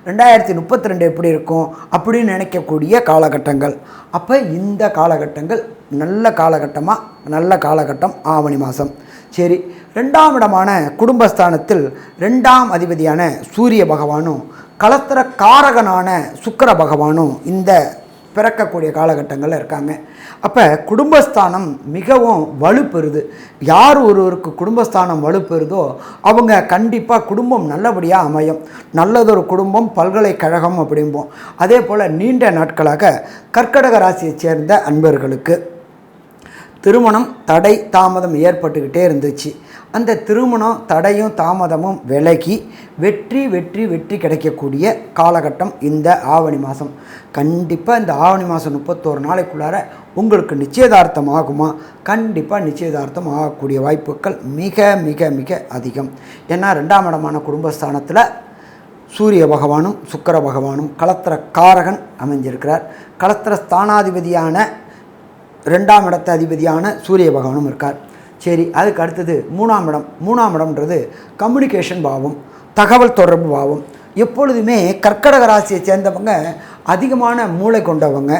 2032 எப்படி இருக்கும் அப்படின்னு நினைக்கக்கூடிய காலகட்டங்கள். அப்போ இந்த காலகட்டங்கள் நல்ல காலகட்டம் ஆவணி மாதம். சரி, 2ஆம் இடமான குடும்பஸ்தானத்தில் 2ஆம் அதிபதியான சூரிய பகவானும் கலத்திர காரகனான சுக்கிர பகவானும் இந்த பிறக்கக்கூடிய காலகட்டங்களில் இருக்காங்க. அப்போ குடும்பஸ்தானம் மிகவும் வலுப்பெறுது. யார் ஒருவருக்கு குடும்பஸ்தானம் வலுப்பெறுதோ அவங்க கண்டிப்பாக குடும்பம் நல்லபடியாக அமையும். நல்லதொரு குடும்பம் பல்கலைக்கழகம் அப்படிம்போம். அதே போல் நீண்ட நாட்களாக கர்க்கடக ராசியை சேர்ந்த அன்பர்களுக்கு திருமணம் தடை தாமதம் ஏற்பட்டுக்கிட்டே இருந்துச்சு. அந்த திருமணம் தடையும் தாமதமும் விலகி வெற்றி வெற்றி வெற்றி கிடைக்கக்கூடிய காலகட்டம் இந்த ஆவணி மாதம். கண்டிப்பாக இந்த ஆவணி மாதம் 31 நாளைக்குள்ளார உங்களுக்கு நிச்சயதார்த்தம் ஆகுமா? கண்டிப்பாக நிச்சயதார்த்தம் ஆகக்கூடிய வாய்ப்புகள் மிக மிக மிக அதிகம். ஏன்னா 2ஆம் இடமான குடும்பஸ்தானத்தில் சூரிய பகவானும் சுக்கிர பகவானும் களத்திர காரகன் அமைஞ்சிருக்கிறார். களத்திர ஸ்தானாதிபதியான 2ஆம் இடத்த அதிபதியான சூரிய பகவானும் இருக்கார். சரி, அதுக்கு அடுத்தது 3ஆம் இடம். 3ஆம் இடம்ன்றது கம்யூனிகேஷன் பாவம், தகவல் தொடர்பு பாவம். எப்பொழுதுமே கர்க்கடக ராசியை சேர்ந்தவங்க அதிகமான மூளை கொண்டவங்க,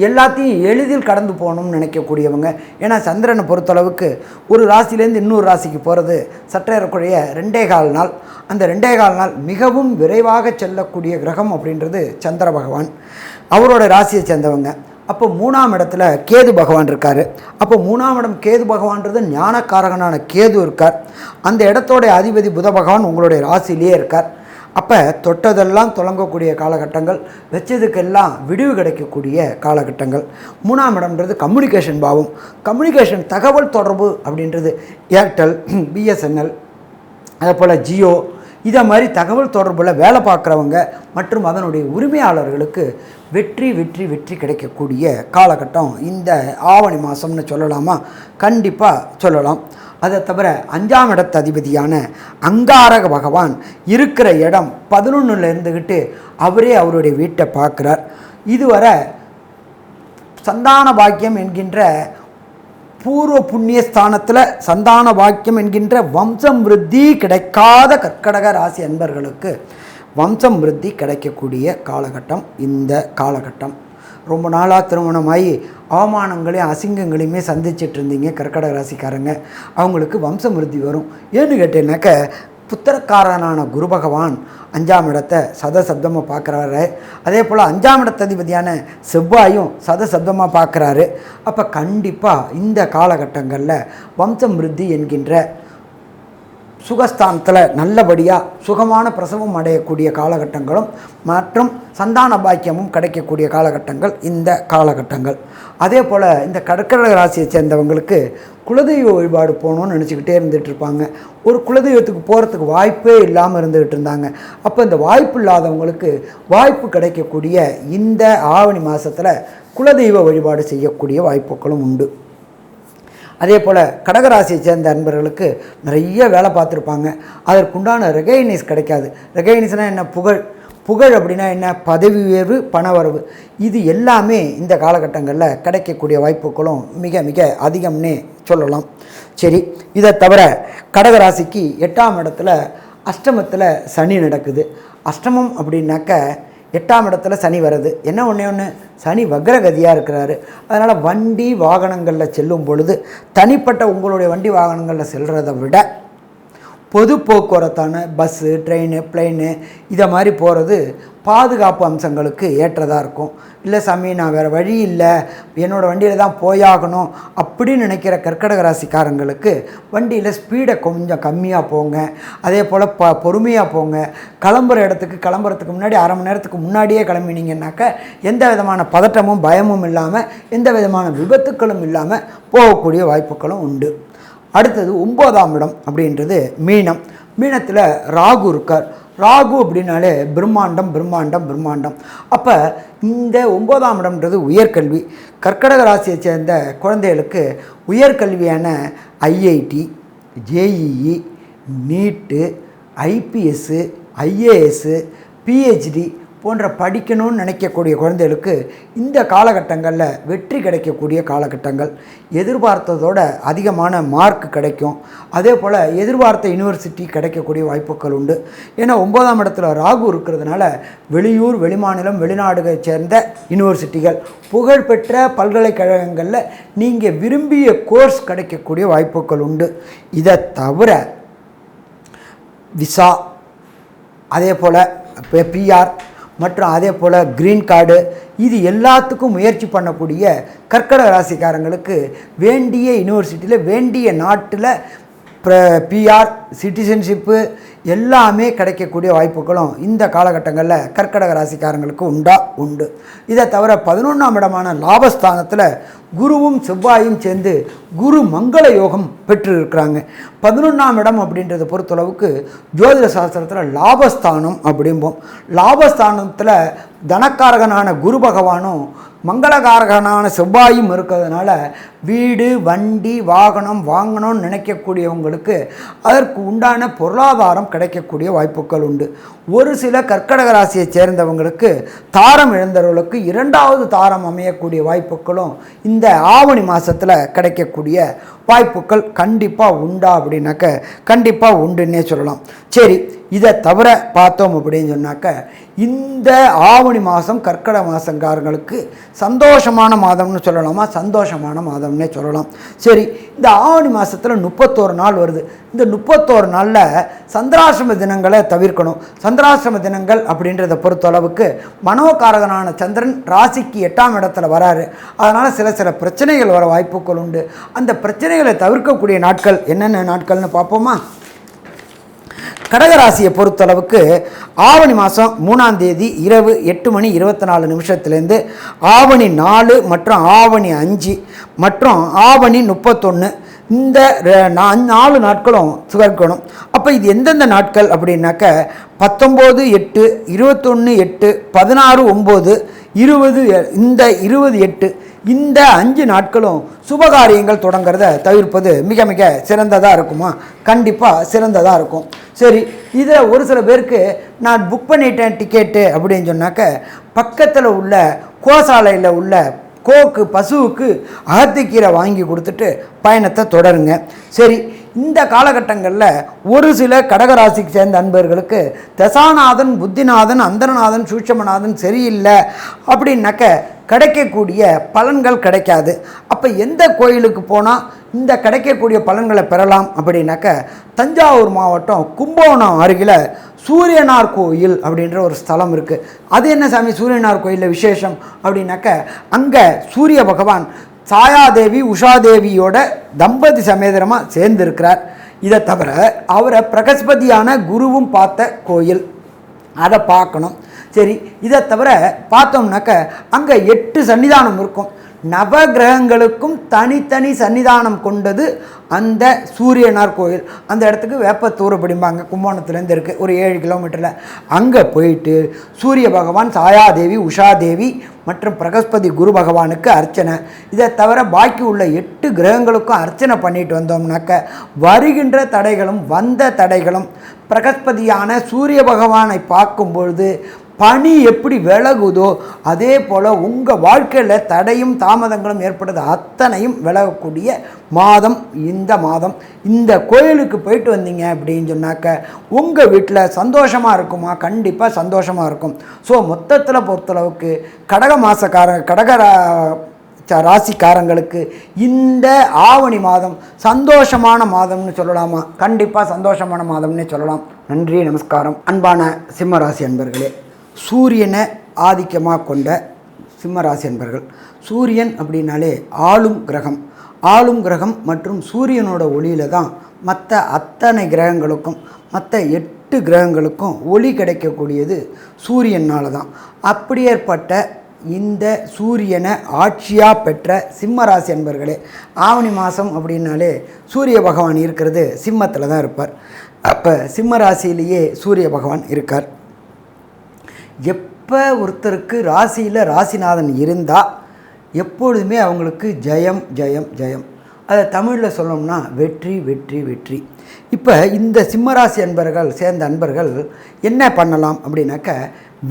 எல்லாத்தையும் எளிதில் கடந்து போகணும்னு நினைக்கக்கூடியவங்க. ஏன்னா சந்திரனை பொறுத்தளவுக்கு ஒரு ராசிலேருந்து இன்னொரு ராசிக்கு போகிறது சற்றேறக்குறைய 2.25 நாள். அந்த 2.25 நாள் மிகவும் விரைவாக செல்லக்கூடிய கிரகம் அப்படின்றது சந்திர பகவான், அவரோட ராசியை சேர்ந்தவங்க. அப்போ 3ஆம் இடத்துல கேது பகவான் இருக்கார். அப்போ 3ஆம் இடம் கேது பகவான்றது ஞானக்காரகனான கேது இருக்கார். அந்த இடத்தோட அதிபதி புத பகவான் உங்களுடைய ராசியிலே இருக்கார். அப்போ தொட்டதெல்லாம் தொடங்கக்கூடிய காலகட்டங்கள், வச்சதுக்கெல்லாம் விடிவு கிடைக்கக்கூடிய காலகட்டங்கள். 3ஆம் இடம்ன்றது கம்யூனிகேஷன் பாவம். கம்யூனிகேஷன் தகவல் தொடர்பு அப்படின்றது ஏர்டெல், பிஎஸ்என்எல், அதே போல் ஜியோ, இதை மாதிரி தகவல் தொடர்பில் வேலை பார்க்குறவங்க மற்றும் அதனுடைய உரிமையாளர்களுக்கு வெற்றி வெற்றி வெற்றி கிடைக்கக்கூடிய காலகட்டம் இந்த ஆவணி மாதம்னு சொல்லலாமா? கண்டிப்பாக சொல்லலாம். அதை தவிர 5ஆம் இடத்து அதிபதியான அங்காரக பகவான் இருக்கிற இடம் 11ல் இருந்துக்கிட்டு அவரே அவருடைய வீட்டை பார்க்குறார். இதுவரை சந்தான பாக்கியம் என்கின்ற பூர்வ புண்ணிய ஸ்தானத்தில் சந்தான பாக்கியம் என்கின்ற வம்சம் விருத்தி கிடைக்காத கர்க்கடக ராசி அன்பர்களுக்கு வம்சம் விருத்தி கிடைக்கக்கூடிய காலகட்டம் இந்த காலகட்டம். ரொம்ப நாளாக திருமணமாகி அவமானங்களையும் அசிங்கங்களையுமே சந்திச்சிட்டு இருந்தீங்க கர்க்கடக ராசிக்காரங்க, அவங்களுக்கு வம்சம் விருத்தி வரும். ஏன்னு கேட்டீங்கன்னாக்க புத்திரக்காரனான குரு பகவான் 5ஆம் இடத்தை சதசப்தமாக பார்க்குறாரு. அதே போல் 5ஆம் இடத்த அதிபதியான செவ்வாயும் சதசப்தமாக பார்க்குறாரு. அப்போ கண்டிப்பாக இந்த காலகட்டங்களில் வம்சம் விருத்தி என்கின்ற சுகஸ்தானத்தில் நல்லபடியாக சுகமான பிரசவம் அடையக்கூடிய காலகட்டங்களும் மற்றும் சந்தான பாக்கியமும் கிடைக்கக்கூடிய காலகட்டங்கள் இந்த காலகட்டங்கள். அதே போல் இந்த கர்க்கடக ராசியை சேர்ந்தவங்களுக்கு குலதெய்வ வழிபாடு போகணுன்னு நினச்சிக்கிட்டே இருந்துகிட்டு இருப்பாங்க. ஒரு குலதெய்வத்துக்கு போகிறதுக்கு வாய்ப்பே இல்லாமல் இருந்துகிட்டு இருந்தாங்க. அப்போ இந்த வாய்ப்பு இல்லாதவங்களுக்கு வாய்ப்பு கிடைக்கக்கூடிய இந்த ஆவணி மாதத்தில் குலதெய்வ வழிபாடு செய்யக்கூடிய வாய்ப்புகளும் உண்டு. அதே போல் கடகராசியை சேர்ந்த அன்பர்களுக்கு நிறைய வேலை பார்த்துருப்பாங்க, அதற்குண்டான ரெகக்னைஸ் கிடைக்காது. ரெகக்னைஸ்னால் என்ன? புகழ் அப்படின்னா என்ன? பதவி உயர்வு, பணவரவு, இது எல்லாமே இந்த காலகட்டங்களில் கிடைக்கக்கூடிய வாய்ப்புகளும் மிக மிக அதிகம்னே சொல்லலாம். சரி, இதை தவிர கடகராசிக்கு 8ஆம் இடத்துல அஷ்டமத்தில் சனி நடக்குது. அஷ்டமம் அப்படின்னாக்க 8ஆம் இடத்துல சனி வருது. என்ன ஒன்று சனி வக்ரகதியாக இருக்கிறாரு. அதனால் வண்டி வாகனங்களில் செல்லும் பொழுது தனிப்பட்ட உங்களுடைய வண்டி வாகனங்களில் செல்கிறத விட பொது போக்குவரத்தான பஸ்ஸு, ட்ரெயின், பிளெயின் இதை மாதிரி போகிறது பாதுகாப்பு அம்சங்களுக்கு ஏற்றதாக இருக்கும். இல்லை சாமி, நான் வேறு வழி இல்லை, என்னோடய வண்டியில் தான் போயாகணும் அப்படின்னு நினைக்கிற கர்க்கடக ராசிக்காரங்களுக்கு வண்டியில் ஸ்பீடை கொஞ்சம் கம்மியாக போங்க. அதே போல் பொறுமையாக போங்க. கிளம்புற இடத்துக்கு கிளம்புறதுக்கு முன்னாடி அரை மணி நேரத்துக்கு முன்னாடியே கிளம்பினீங்கன்னாக்க எந்த விதமான பதட்டமும் பயமும் இல்லாமல் எந்த விதமான விபத்துக்களும் இல்லாமல் போகக்கூடிய வாய்ப்புகளும் உண்டு. அடுத்தது 9ஆம் இடம் அப்படின்றது மீனம். மீனத்தில் ராகு இருக்கார். ராகு அப்படின்னாலே பிரம்மாண்டம் பிரம்மாண்டம் பிரம்மாண்டம். அப்போ இந்த 9ஆம் இடம்ன்றது உயர்கல்வி. கர்க்கடக ராசியை சேர்ந்த குழந்தைகளுக்கு உயர்கல்வியான ஐஐடி, ஜேஇஇ, நீட்டு, ஐபிஎஸ்ஸு, ஐஏஎஸ்ஸு, பிஹெச்டி போன்ற படிக்கணும்னு நினைக்கக்கூடிய குழந்தைகளுக்கு இந்த காலகட்டங்களில் வெற்றி கிடைக்கக்கூடிய காலகட்டங்கள். எதிர்பார்த்ததோட அதிகமான மார்க் கிடைக்கும். அதே போல் எதிர்பார்த்த யூனிவர்சிட்டி கிடைக்கக்கூடிய வாய்ப்புகள் உண்டு. ஏன்னா 9ஆம் இடத்துல ராகு இருக்கிறதுனால வெளியூர், வெளிமாநிலம், வெளிநாடுகளை சேர்ந்த யூனிவர்சிட்டிகள், புகழ்பெற்ற பல்கலைக்கழகங்களில் நீங்கள் விரும்பிய கோர்ஸ் கிடைக்கக்கூடிய வாய்ப்புகள் உண்டு. இதை தவிர விசா, அதே போல் பிஆர் மற்றும் அதே போல் க்ரீன் கார்டு, இது எல்லாத்துக்கும் முயற்சி பண்ணக்கூடிய கர்க்கடக ராசிக்காரங்களுக்கு வேண்டிய யூனிவர்சிட்டியில் வேண்டிய நாட்டில் பிஆர், சிட்டிசன்ஷிப்பு எல்லாமே கிடைக்கக்கூடிய வாய்ப்புகளும் இந்த காலகட்டங்களில் கர்க்கடக ராசிக்காரங்களுக்கு உண்டு. இதை தவிர 11ஆம் இடமான லாபஸ்தானத்தில் குருவும் செவ்வாயும் சேர்ந்து குரு மங்கள யோகம் பெற்று இருக்கிறாங்க. 11ஆம் இடம் அப்படின்றத பொறுத்தளவுக்கு ஜோதிட சாஸ்திரத்தில் லாபஸ்தானம் அப்படிம்போம். லாபஸ்தானத்தில் தனக்காரகனான குரு பகவானும் மங்களகாரகனான செவ்வாயும் இருக்கிறதுனால வீடு வண்டி வாகனம் வாங்கணும்னு நினைக்கக்கூடியவங்களுக்கு அதற்கு உண்டான பொருளாதாரம் கிடைக்கக்கூடிய வாய்ப்புகள் உண்டு. ஒரு சில கர்க்கடக ராசியை சேர்ந்தவங்களுக்கு தாரம் இழந்தவர்களுக்கு 2வது தாரம் அமையக்கூடிய வாய்ப்புகளும் இந்த ஆவணி மாதத்தில் கிடைக்கக்கூடிய வாய்ப்புகள் கண்டிப்பாக உண்டா அப்படின்னாக்க கண்டிப்பாக உண்டுன்னே சொல்லலாம். சரி, இதை தவிர பார்த்தோம் அப்படின்னு சொன்னாக்க இந்த ஆவணி மாதம் கர்க்கடக மாதங்காரங்களுக்கு சந்தோஷமான மாதம்னு சொல்லலாமா, சந்தோஷமான மாதம்னே சொல்லலாம். சரி, இந்த ஆவணி மாதத்தில் 31 நாள் வருது. இந்த 31 நாளில் சந்திராசிரம தினங்களை தவிர்க்கணும். சந்திராசிரம தினங்கள் அப்படின்றத பொறுத்தளவுக்கு மனோகாரகனான சந்திரன் ராசிக்கு 8ஆம் இடத்துல வராரு. அதனால் சில பிரச்சனைகள் வர வாய்ப்புகள் உண்டு. அந்த பிரச்சனைகளை தவிர்க்கக்கூடிய நாட்கள் என்னென்ன நாட்கள்னு பார்ப்போமா? கடகராசியை பொறுத்தளவுக்கு ஆவணி மாதம் 3ஆம் தேதி இரவு 8:24 ஆவணி 4 மற்றும் ஆவணி 5 மற்றும் ஆவணி 31 இந்த 4 நாட்களும் சுகர்க்கணும். அப்போ இது எந்தெந்த நாட்கள் அப்படின்னாக்க 19/8, 21/8, 16/9, 20 இந்த 20/8 இந்த 5 நாட்களும் சுபகாரியங்கள் தொடங்கிறத தவிர்ப்பது மிக மிக சிறந்ததாக இருக்குமா? கண்டிப்பாக சிறந்ததாக இருக்கும். சரி, இதில் ஒரு சில பேருக்கு நான் புக் பண்ணிட்டேன் டிக்கெட்டு அப்படின்னு சொன்னாக்க பக்கத்தில் உள்ள கோசாலையில் உள்ள பசுவுக்கு அகத்திக்கீரை வாங்கி கொடுத்துட்டு பயணத்தை தொடருங்க. சரி, இந்த காலகட்டங்களில் ஒரு சில கடகராசிக்கு சேர்ந்த அன்பர்களுக்கு தசாநாதன், புத்திநாதன், அந்தரநாதன், சூட்சமநாதன் சரியில்லை அப்படின்னாக்க கிடைக்கக்கூடிய பலன்கள் கிடைக்காது. அப்போ எந்த கோயிலுக்கு போனால் இந்த கிடைக்கக்கூடிய பலன்களை பெறலாம் அப்படின்னாக்க தஞ்சாவூர் மாவட்டம் கும்பகோணம் அருகில் சூரியனார் கோயில் அப்படின்ற ஒரு ஸ்தலம் இருக்குது. அது என்ன சாமி சூரியனார் கோயிலில் விசேஷம் அப்படின்னாக்க அங்கே சூரிய பகவான் சாயாதேவி உஷாதேவியோட தம்பதி சமேதரமாக சேர்ந்திருக்கிறார். இதை தவிர அவரை பிரகஸ்பதியான குருவும் பார்த்த கோயில், அதை பார்க்கணும். சரி, இதை தவிர பார்த்தோம்னாக்க அங்கே 8 சன்னிதானம் இருக்கும். நவகிரகங்களுக்கும் தனித்தனி சன்னிதானம் கொண்டது அந்த சூரியனார் கோயில். அந்த இடத்துக்கு வேப்பத்தூர் அப்படிம்பாங்க, கும்பகோணத்துலேருந்து இருக்குது, ஒரு 7 கிலோமீட்டரில். அங்கே போயிட்டு சூரிய பகவான், சாயாதேவி, உஷாதேவி மற்றும் பிரகஸ்பதி குரு பகவானுக்கு அர்ச்சனை. இதை தவிர பாக்கி உள்ள 8 கிரகங்களுக்கும் அர்ச்சனை பண்ணிட்டு வந்தோம்னாக்க வருகின்ற தடைகளும் வந்த தடைகளும் பிரகஸ்பதியான சூரிய பகவானை பார்க்கும்பொழுது பனி எப்படி விலகுதோ அதே போல் உங்கள் வாழ்க்கையில் தடையும் தாமதங்களும் ஏற்படுது அத்தனையும் விலகக்கூடிய மாதம் இந்த மாதம். இந்த கோயிலுக்கு போயிட்டு வந்தீங்க அப்படின்னு சொன்னாக்க உங்கள் வீட்டில் சந்தோஷமாக இருக்குமா? கண்டிப்பாக சந்தோஷமாக இருக்கும். ஸோ மொத்தத்தில் பொறுத்தளவுக்கு கடக ராசிக்காரங்களுக்கு இந்த ஆவணி மாதம் சந்தோஷமான மாதம்னு சொல்லலாமா? கண்டிப்பாக சந்தோஷமான மாதம்னே சொல்லலாம். நன்றி, நமஸ்காரம். அன்பான சிம்மராசி அன்பர்களே, சூரியனை ஆதிக்கமாக கொண்ட சிம்மராசி அன்பர்கள், சூரியன் அப்படின்னாலே ஆளும் கிரகம் மற்றும் சூரியனோட ஒளியில் தான் மற்ற அத்தனை கிரகங்களுக்கும் மற்ற 8 கிரகங்களுக்கும் ஒளி கிடைக்கக்கூடியது சூரியனால் தான். அப்படி ஏற்பட்ட இந்த சூரியனை ஆட்சியாக பெற்ற சிம்மராசி அன்பர்களே, ஆவணி மாதம் அப்படின்னாலே சூரிய பகவான் இருக்கிறது சிம்மத்தில் தான் இருப்பார். அப்போ சிம்மராசியிலேயே சூரிய பகவான் இருக்கார். எப்போ ஒருத்தருக்கு ராசியில் ராசிநாதன் இருந்தால் எப்பொழுதுமே அவங்களுக்கு ஜெயம் ஜெயம் ஜெயம். அதை தமிழில் சொல்லணும்னா வெற்றி வெற்றி வெற்றி. இப்போ இந்த சிம்மராசி அன்பர்கள் சேர்ந்த அன்பர்கள் என்ன பண்ணலாம் அப்படின்னாக்க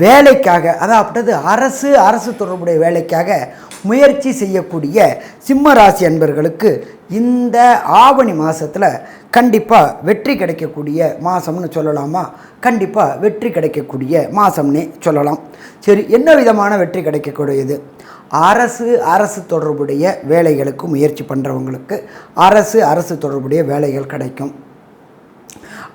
வேலைக்காக, அதாவது அரசு தொடர்புடைய வேலைக்காக முயற்சி செய்யக்கூடிய சிம்மராசி அன்பர்களுக்கு இந்த ஆவணி மாதத்தில் கண்டிப்பாக வெற்றி கிடைக்கக்கூடிய மாதம்னு சொல்லலாமா? கண்டிப்பாக வெற்றி கிடைக்கக்கூடிய மாதம்னே சொல்லலாம். சரி, என்ன விதமான வெற்றி கிடைக்கக்கூடியது? அரசு தொடர்புடைய வேலைகளுக்கு முயற்சி பண்ணுறவங்களுக்கு அரசு தொடர்புடைய வேலைகள் கிடைக்கும்.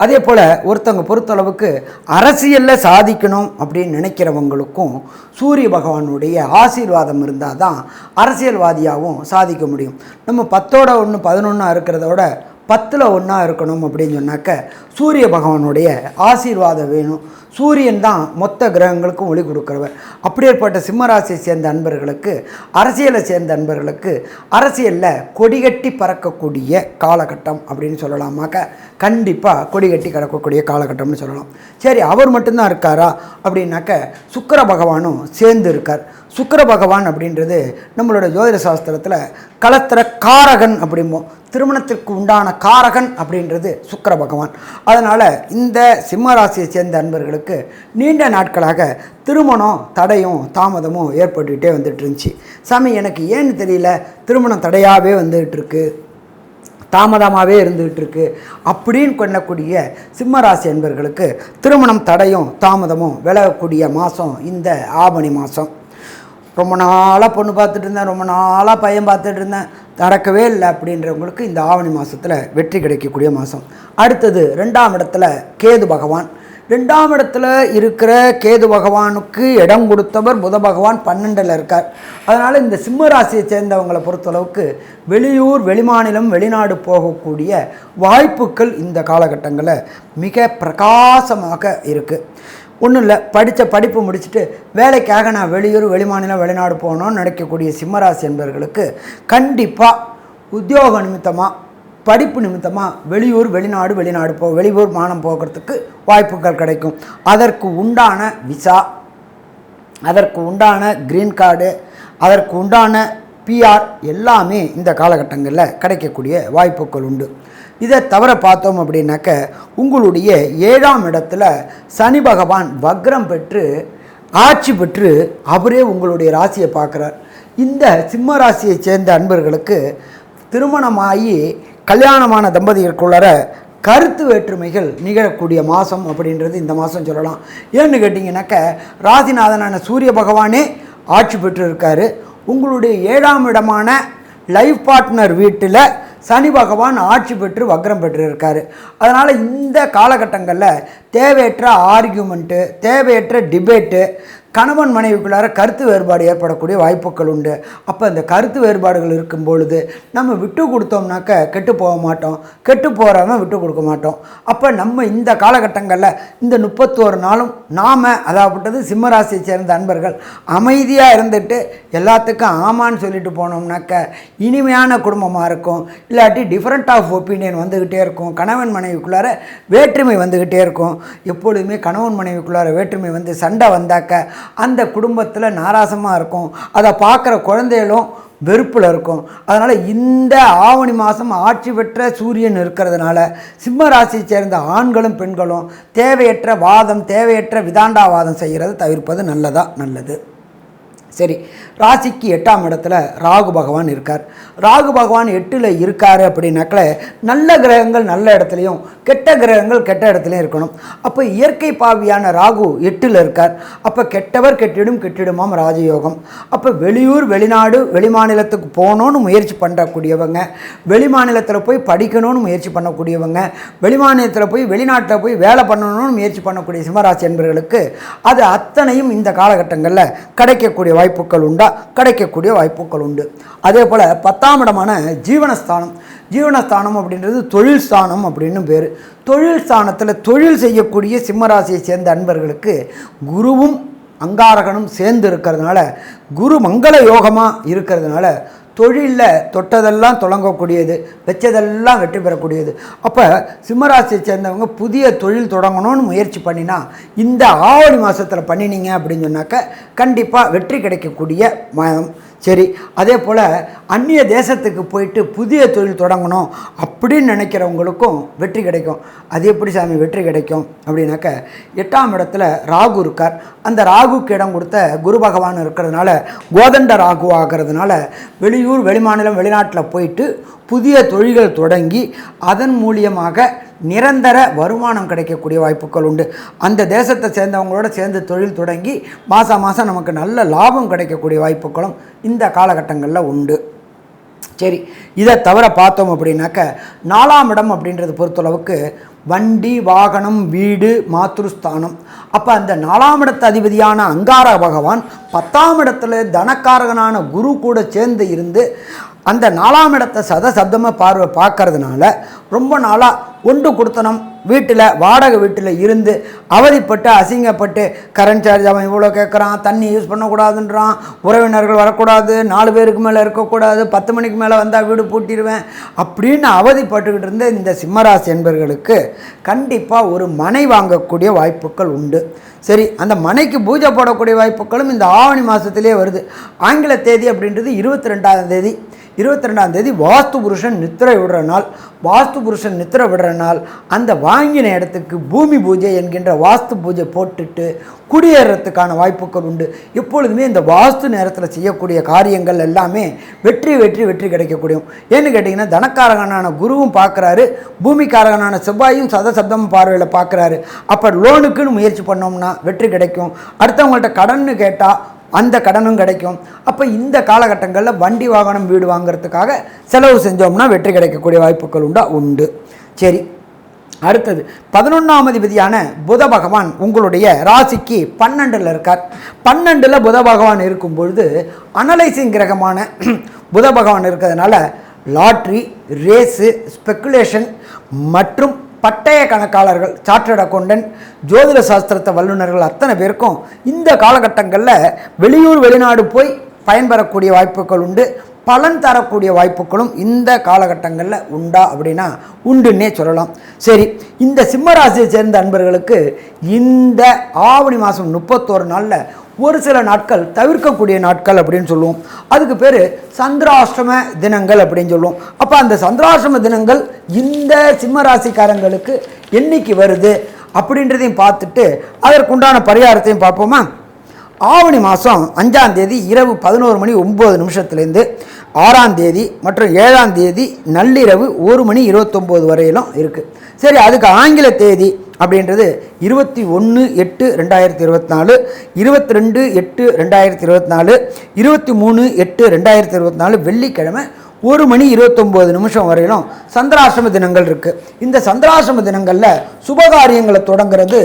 அதே போல் ஒருத்தவங்க பொறுத்தளவுக்கு அரசியலில் சாதிக்கணும் அப்படின்னு நினைக்கிறவங்களுக்கும் சூரிய பகவானுடைய ஆசீர்வாதம் இருந்தால் தான் அரசியல்வாதியாகவும் சாதிக்க முடியும். நம்ம 10ஓட 1 11 இருக்கிறத விட 10ல் 1 இருக்கணும் அப்படின்னு சொன்னாக்க சூரிய பகவானுடைய ஆசீர்வாதம் வேணும். சூரியன் தான் மொத்த கிரகங்களுக்கும் ஒளி கொடுக்குறவர். அப்படியேற்பட்ட சிம்மராசியை சேர்ந்த அன்பர்களுக்கு, அரசியலை சேர்ந்த அன்பர்களுக்கு அரசியலில் கொடிகட்டி பறக்கக்கூடிய காலகட்டம் அப்படின்னு சொல்லலாமாக்க கண்டிப்பாக கொடிகட்டி கிடக்கக்கூடிய காலகட்டம்னு சொல்லலாம். சரி, அவர் மட்டும்தான் இருக்காரா அப்படின்னாக்க சுக்கிர பகவானும் சேர்ந்து இருக்கார். சுக்கிர பகவான் அப்படின்றது நம்மளோட ஜோதிட சாஸ்திரத்தில் கலத்திர காரகன் அப்படிம்போம். திருமணத்திற்கு உண்டான காரகன் அப்படின்றது சுக்கிர பகவான். அதனால் இந்த சிம்மராசியை சேர்ந்த அன்பர்களுக்கு நீண்ட நாட்களாக திருமணம் தடையும் தாமதமும் ஏற்பட்டுக்கிட்டே வந்துட்டு இருந்துச்சு. சாமி, எனக்கு ஏன்னு தெரியல, திருமணம் தடையாகவே வந்துகிட்ருக்கு, தாமதமாகவே இருந்துகிட்டு இருக்கு அப்படின்னு கொள்ளக்கூடிய சிம்மராசி என்பர்களுக்கு திருமணம் தடையும் தாமதமும் விலகக்கூடிய மாதம் இந்த ஆவணி மாதம். ரொம்ப நாளாக பொண்ணு பார்த்துட்டு இருந்தேன், ரொம்ப நாளாக பையன் பார்த்துட்டு இருந்தேன், நடக்கவே இல்லை அப்படின்றவங்களுக்கு இந்த ஆவணி மாதத்தில் வெற்றி கிடைக்கக்கூடிய மாதம். அடுத்தது 2ஆம் இடத்துல கேது பகவான். 2ஆம் இடத்துல இருக்கிற கேது பகவானுக்கு இடம் கொடுத்தவர் புத பகவான் 12ல் இருக்கார். அதனால் இந்த சிம்ம ராசியை சேர்ந்தவங்களை பொறுத்தளவுக்கு வெளியூர், வெளிமாநிலம், வெளிநாடு போகக்கூடிய வாய்ப்புகள் இந்த காலகட்டங்களில் மிக பிரகாசமாக இருக்குது. ஒன்றும் இல்லை, படித்த படிப்பு முடிச்சுட்டு வேலைக்காக நான் வெளியூர், வெளிமாநிலம், வெளிநாடு போகணும்னு நினைக்கக்கூடிய சிம்மராசி என்பவர்களுக்கு கண்டிப்பாக உத்தியோக நிமித்தமாக, படிப்பு நிமித்தமாக வெளியூர், வெளிநாடு வெளியூர் மானம் போகிறதுக்கு வாய்ப்புகள் கிடைக்கும். அதற்கு உண்டான விசா, அதற்கு உண்டான க்ரீன் கார்டு, அதற்கு உண்டான பிஆர் எல்லாமே இந்த காலகட்டங்களில் கிடைக்கக்கூடிய வாய்ப்புகள் உண்டு. இதை தவிர பார்த்தோம் அப்படின்னாக்க உங்களுடைய 7ஆம் இடத்துல சனி பகவான் வக்ரம் பெற்று ஆட்சி பெற்று அவரே உங்களுடைய ராசியை பார்க்குறார். இந்த சிம்ம ராசியை சேர்ந்த அன்பர்களுக்கு திருமணமாகி கல்யாணமான தம்பதிகளுக்குள்ளர கருத்து வேற்றுமைகள் நிகழக்கூடிய மாதம் அப்படின்றது இந்த மாதம் சொல்லலாம். ஏன்னு கேட்டிங்கனாக்க ராசிநாதனான சூரிய பகவானே ஆட்சி பெற்று இருக்கார். உங்களுடைய 7ஆம் இடமான லைஃப் பார்ட்னர் வீட்டில் சனி பகவான் ஆட்சி பெற்று வக்ரம் பெற்று இருக்கார். அதனால் இந்த காலகட்டங்களில் தேவையற்ற ஆர்கியூமெண்ட்டு, தேவையற்ற டிபேட்டு, கணவன் மனைவிக்குள்ளார கருத்து வேறுபாடு ஏற்படக்கூடிய வாய்ப்புகள் உண்டு. அப்போ இந்த கருத்து வேறுபாடுகள் இருக்கும் பொழுது நம்ம விட்டு கொடுத்தோம்னாக்க கெட்டு போக மாட்டோம், கெட்டு போகிறவங்க விட்டு கொடுக்க மாட்டோம். அப்போ நம்ம இந்த காலகட்டங்களில் இந்த 31 நாளும் நாம், அதாவது சிம்மராசியை சேர்ந்த அன்பர்கள் அமைதியாக இருந்துட்டு எல்லாத்துக்கும் ஆமான்னு சொல்லிட்டு போனோம்னாக்க இனிமையான குடும்பமாக இருக்கும். இல்லாட்டி டிஃப்ரெண்ட் ஆஃப் ஒப்பீனியன் வந்துக்கிட்டே இருக்கும். கணவன் மனைவிக்குள்ளார வேற்றுமை வந்துக்கிட்டே இருக்கும். எப்பொழுதுமே கணவன் மனைவிக்குள்ளார வேற்றுமை வந்து சண்டை வந்தாக்க அந்த குடும்பத்தில் நாராசமாக இருக்கும். அதை பார்க்குற குழந்தைகளும் வெறுப்பில் இருக்கும். அதனால் இந்த ஆவணி மாதம் ஆட்சி பெற்ற சூரியன் இருக்கிறதுனால சிம்ம ராசியை சேர்ந்த ஆண்களும் பெண்களும் தேவையற்ற வாதம், தேவையற்ற விதாண்டாவாதம் செய்கிறது தவிர்ப்பது நல்லது. சரி, ராசிக்கு 8ஆம் இடத்துல ராகு பகவான் இருக்கார். ராகு பகவான் 8ல் இருக்கார் அப்படின்னாக்கல நல்ல கிரகங்கள் நல்ல இடத்துலையும், கெட்ட கிரகங்கள் கெட்ட இடத்துலையும் இருக்கணும். அப்போ இயற்கை பாவியான ராகு 8ல் இருக்கார். அப்போ கெட்டவர் கெட்டிடும், கெட்டிடுமாம் ராஜயோகம். அப்போ வெளியூர், வெளிநாடு, வெளிமாநிலத்துக்கு போகணுன்னு முயற்சி பண்ணக்கூடியவங்க, வெளிமாநிலத்தில் போய் படிக்கணும்னு முயற்சி பண்ணக்கூடியவங்க, வெளிமாநிலத்தில் போய் வெளிநாட்டில் போய் வேலை பண்ணணும்னு முயற்சி பண்ணக்கூடிய சிம்மராசி என்பவர்களுக்கு அது அத்தனையும் இந்த காலகட்டங்களில் கிடைக்கக்கூடிய வாய்ப்புகள் கிடைக்கக்கூடிய வாய்ப்புகள் உண்டு. அதே போல் 10ஆம் இடமான ஜீவனஸ்தானம் அப்படின்றது தொழில் ஸ்தானம் அப்படின்னு பேர். தொழில் ஸ்தானத்தில் தொழில் செய்யக்கூடிய சிம்மராசியை சேர்ந்த அன்பர்களுக்கு குருவும் அங்காரகனும் சேர்ந்து இருக்கிறதுனால, குரு மங்கள யோகமாக இருக்கிறதுனால தொழிலில் தொட்டதெல்லாம் தொடங்கக்கூடியது, வச்சதெல்லாம் வெற்றி பெறக்கூடியது. அப்போ சிம்மராசியை சேர்ந்தவங்க புதிய தொழில் தொடங்கணும்னு முயற்சி பண்ணினா இந்த ஆவணி மாதத்தில் பண்ணினீங்க அப்படின்னு சொன்னாக்க கண்டிப்பாக வெற்றி கிடைக்கக்கூடிய மாதம். சரி, அதே போல் அந்நிய தேசத்துக்கு போயிட்டு புதிய தொழில் தொடங்கணும் அப்படின்னு நினைக்கிறவங்களுக்கும் வெற்றி கிடைக்கும். அது எப்படி சாமி வெற்றி கிடைக்கும் அப்படின்னாக்க 8ஆம் இடத்துல ராகு இருக்கார். அந்த ராகுக்கு இடம் கொடுத்த குரு பகவான் இருக்கிறதுனால, கோதண்ட ராகு ஆகிறதுனால வெளியூர், வெளிமாநிலம், வெளிநாட்டில் போயிட்டு புதிய தொழில்கள் தொடங்கி அதன் மூலியமாக நிரந்தர வருமானம் கிடைக்கக்கூடிய வாய்ப்புகள் உண்டு. அந்த தேசத்தை சேர்ந்தவங்களோட சேர்ந்து தொழில் தொடங்கி மாதம் நமக்கு நல்ல லாபம் கிடைக்கக்கூடிய வாய்ப்புகளும் இந்த காலகட்டங்களில் உண்டு. சரி, இதை தவிர பார்த்தோம் அப்படின்னாக்க 4ஆம் இடம் அப்படின்றது பொறுத்தளவுக்கு வண்டி, வாகனம், வீடு, மாத்ருஸ்தானம். அப்போ அந்த 4ஆம் இடத்து அதிபதியான அங்கார பகவான் 10ஆம் இடத்துல தனக்காரகனான குரு கூட சேர்ந்து இருந்து அந்த 4ஆம் இடத்தை சதசப்தமாக பார்க்கறதுனால ரொம்ப நாளாக ஒன்று கொடுத்தனம் வீட்டில் வாடகை வீட்டில் இருந்து அவதிப்பட்டு அசிங்கப்பட்டு கரண்ட் சார்ஜ் அவன் இவ்வளோ கேட்குறான், தண்ணி யூஸ் பண்ணக்கூடாதுன்றான், உறவினர்கள் வரக்கூடாது, 4 பேருக்கு மேலே இருக்கக்கூடாது, 10 மணிக்கு மேலே வந்தால் வீடு பூட்டிடுவேன் அப்படின்னு அவதிப்பட்டுக்கிட்டு இருந்த இந்த சிம்மராசி என்பவர்களுக்கு கண்டிப்பாக ஒரு மனை வாங்கக்கூடிய வாய்ப்புகள் உண்டு. சரி, அந்த மனைக்கு பூஜை போடக்கூடிய வாய்ப்புகளும் இந்த ஆவணி மாதத்திலே வருது. ஆங்கில தேதி அப்படின்றது 22ஆம் தேதி. 22ஆம் தேதி வாஸ்து புருஷன் நித்திரை விடுற நாள். வாஸ்து புருஷன் நித்திரை விடுற நாள் அந்த வாங்கின இடத்துக்கு பூமி பூஜை என்கின்ற வாஸ்து பூஜை போட்டுட்டு குடியேறத்துக்கான வாய்ப்புகள் உண்டு. எப்பொழுதுமே இந்த வாஸ்து நேரத்தில் செய்யக்கூடிய காரியங்கள் எல்லாமே வெற்றி கிடைக்கக்கூடியும். ஏன்னு கேட்டிங்கன்னா தனக்காரகனான குருவும் பார்க்குறாரு, பூமிக்காரகனான செவ்வாயும் சதசப்தம் பார்வையில் பார்க்குறாரு. அப்போ லோனுக்குன்னு முயற்சி பண்ணோம்னா வெற்றி கிடைக்கும். அடுத்தவங்கள்ட்ட கடன்னு கேட்டால் அந்த கடனும் கிடைக்கும். அப்போ இந்த காலகட்டங்களில் வண்டி வாகனம் வீடு வாங்கிறதுக்காக செலவு செஞ்சோம்னா வெற்றி கிடைக்கக்கூடிய வாய்ப்புகள் உண்டு. சரி, அடுத்தது 11ஆம் அதிபதியான புத பகவான் உங்களுடைய ராசிக்கு 12ல் இருக்கார். 12ல் புத பகவான் இருக்கும் பொழுது அனலைசிங் கிரகமான புத பகவான் இருக்கிறதுனால லாட்ரி, ரேஸு, ஸ்பெக்குலேஷன் மற்றும் பட்டய கணக்காளர்கள், சார்ட்டர்ட் அக்கௌண்டன்ட், ஜோதிட சாஸ்திரத்தை வல்லுநர்கள் அத்தனை பேருக்கும் இந்த காலகட்டங்களில் வெளியூர் வெளிநாடு போய் பயன்பெறக்கூடிய வாய்ப்புகள் உண்டு. பலன் தரக்கூடிய வாய்ப்புகளும் இந்த காலகட்டங்களில் உண்டா அப்படின்னா உண்டுன்னே சொல்லலாம். சரி, இந்த சிம்மராசியை சேர்ந்த அன்பர்களுக்கு இந்த ஆவணி மாதம் 31 நாளில் ஒரு சில நாட்கள் தவிர்க்கக்கூடிய நாட்கள் அப்படின்னு சொல்லுவோம். அதுக்கு பேர் சந்திராஷ்டம தினங்கள் அப்படின்னு சொல்லுவோம். அப்போ அந்த சந்திராஷ்டம தினங்கள் இந்த சிம்மராசிக்காரங்களுக்கு என்னைக்கு வருது அப்படின்றதையும் பார்த்துட்டு அதற்குண்டான பரிகாரத்தையும் பார்ப்போமா. ஆவணி மாதம் 5ஆம் தேதி இரவு 11:09 6ஆம் தேதி மற்றும் 7ஆம் தேதி நள்ளிரவு 1:29 வரையிலும் இருக்குது. சரி, அதுக்கு ஆங்கில தேதி அப்படின்றது 21/8/2024, 22/8/2024, 23/8/2024 வெள்ளிக்கிழமை 1:29 வரையிலும் சந்திராசிரம தினங்கள் இருக்குது. இந்த சந்திராசிரம தினங்களில் சுபகாரியங்களை தொடங்கிறது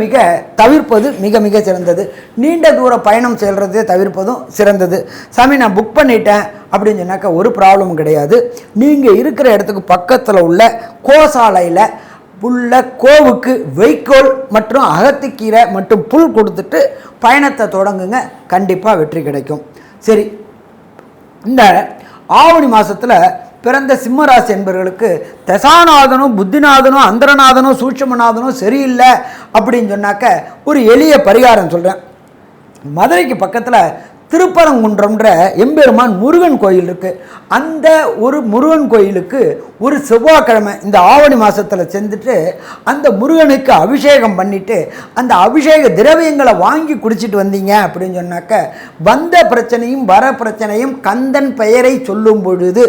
மிக தவிர்ப்பது மிக சிறந்தது. நீண்ட தூர பயணம் செல்றதே தவிர்ப்பதும் சிறந்தது. சாமி, நான் புக் பண்ணிட்டேன் அப்படின்னு சொன்னாக்கா ஒரு ப்ராப்ளமும் கிடையாது. நீங்கள் இருக்கிற இடத்துக்கு பக்கத்தில் உள்ள கோசாலையில் உள்ள கோவுக்கு வைக்கோல் மற்றும் அகத்திக்கீரை மற்றும் புல் கொடுத்துட்டு பயணத்தை தொடங்குங்க, கண்டிப்பாக வெற்றி கிடைக்கும். சரி, இந்த ஆவணி மாதத்தில் பிறந்த சிம்மராசி என்பவர்களுக்கு தசாநாதனும் புத்திநாதனும் அந்தரநாதனும் சூட்சுமநாதனும் சரியில்லை அப்படின்னு சொன்னாக்க ஒரு எளிய பரிகாரம் சொல்கிறேன். மதுரைக்கு பக்கத்தில் திருப்பரங்குன்றம்ன்ற எம்பெருமான் முருகன் கோயில் இருக்குது. அந்த ஒரு முருகன் கோயிலுக்கு ஒரு செவ்வாய்க்கிழமை இந்த ஆவணி மாதத்தில் செஞ்சுட்டு அந்த முருகனுக்கு அபிஷேகம் பண்ணிவிட்டு அந்த அபிஷேக திரவியங்களை வாங்கி குடிச்சிட்டு வந்தீங்க அப்படின்னு சொன்னாக்க வந்த பிரச்சனையும் வர பிரச்சனையும் கந்தன் பெயரை சொல்லும் பொழுது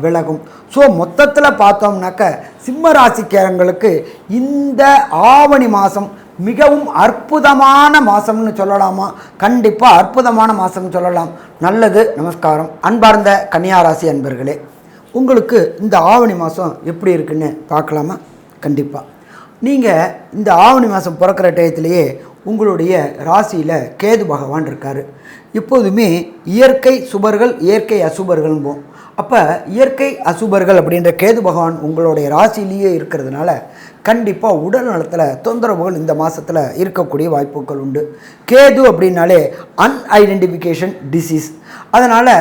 விலகும். ஸோ மொத்தத்தில் பார்த்தோம்னாக்க சிம்மராசிக்காரங்களுக்கு இந்த ஆவணி மாதம் மிகவும் அற்புதமான மாதம்னு சொல்லலாமா? கண்டிப்பாக அற்புதமான மாதம்னு சொல்லலாம். நல்லது, நமஸ்காரம். அன்பார்ந்த கன்னியாராசி அன்பர்களே, உங்களுக்கு இந்த ஆவணி மாதம் எப்படி இருக்குன்னு பார்க்கலாமா? கண்டிப்பாக நீங்கள் இந்த ஆவணி மாதம் பிறக்கிற டயத்திலேயே உங்களுடைய ராசியில் கேது பகவான் இருக்கார். எப்போதுமே இயற்கை சுபர்கள் இயற்கை அசுபர்கள்ம்போம். அப்போ இயற்கை அசுபர்கள் அப்படின்ற கேது பகவான் உங்களுடைய ராசியிலேயே இருக்கிறதுனால கண்டிப்பாக உடல் நலத்தில் தொந்தரவுகள் இந்த மாதத்தில் இருக்கக்கூடிய வாய்ப்புகள் உண்டு. கேது அப்படின்னாலே அன்ஐடென்டிஃபிகேஷன் டிசீஸ். அதனால்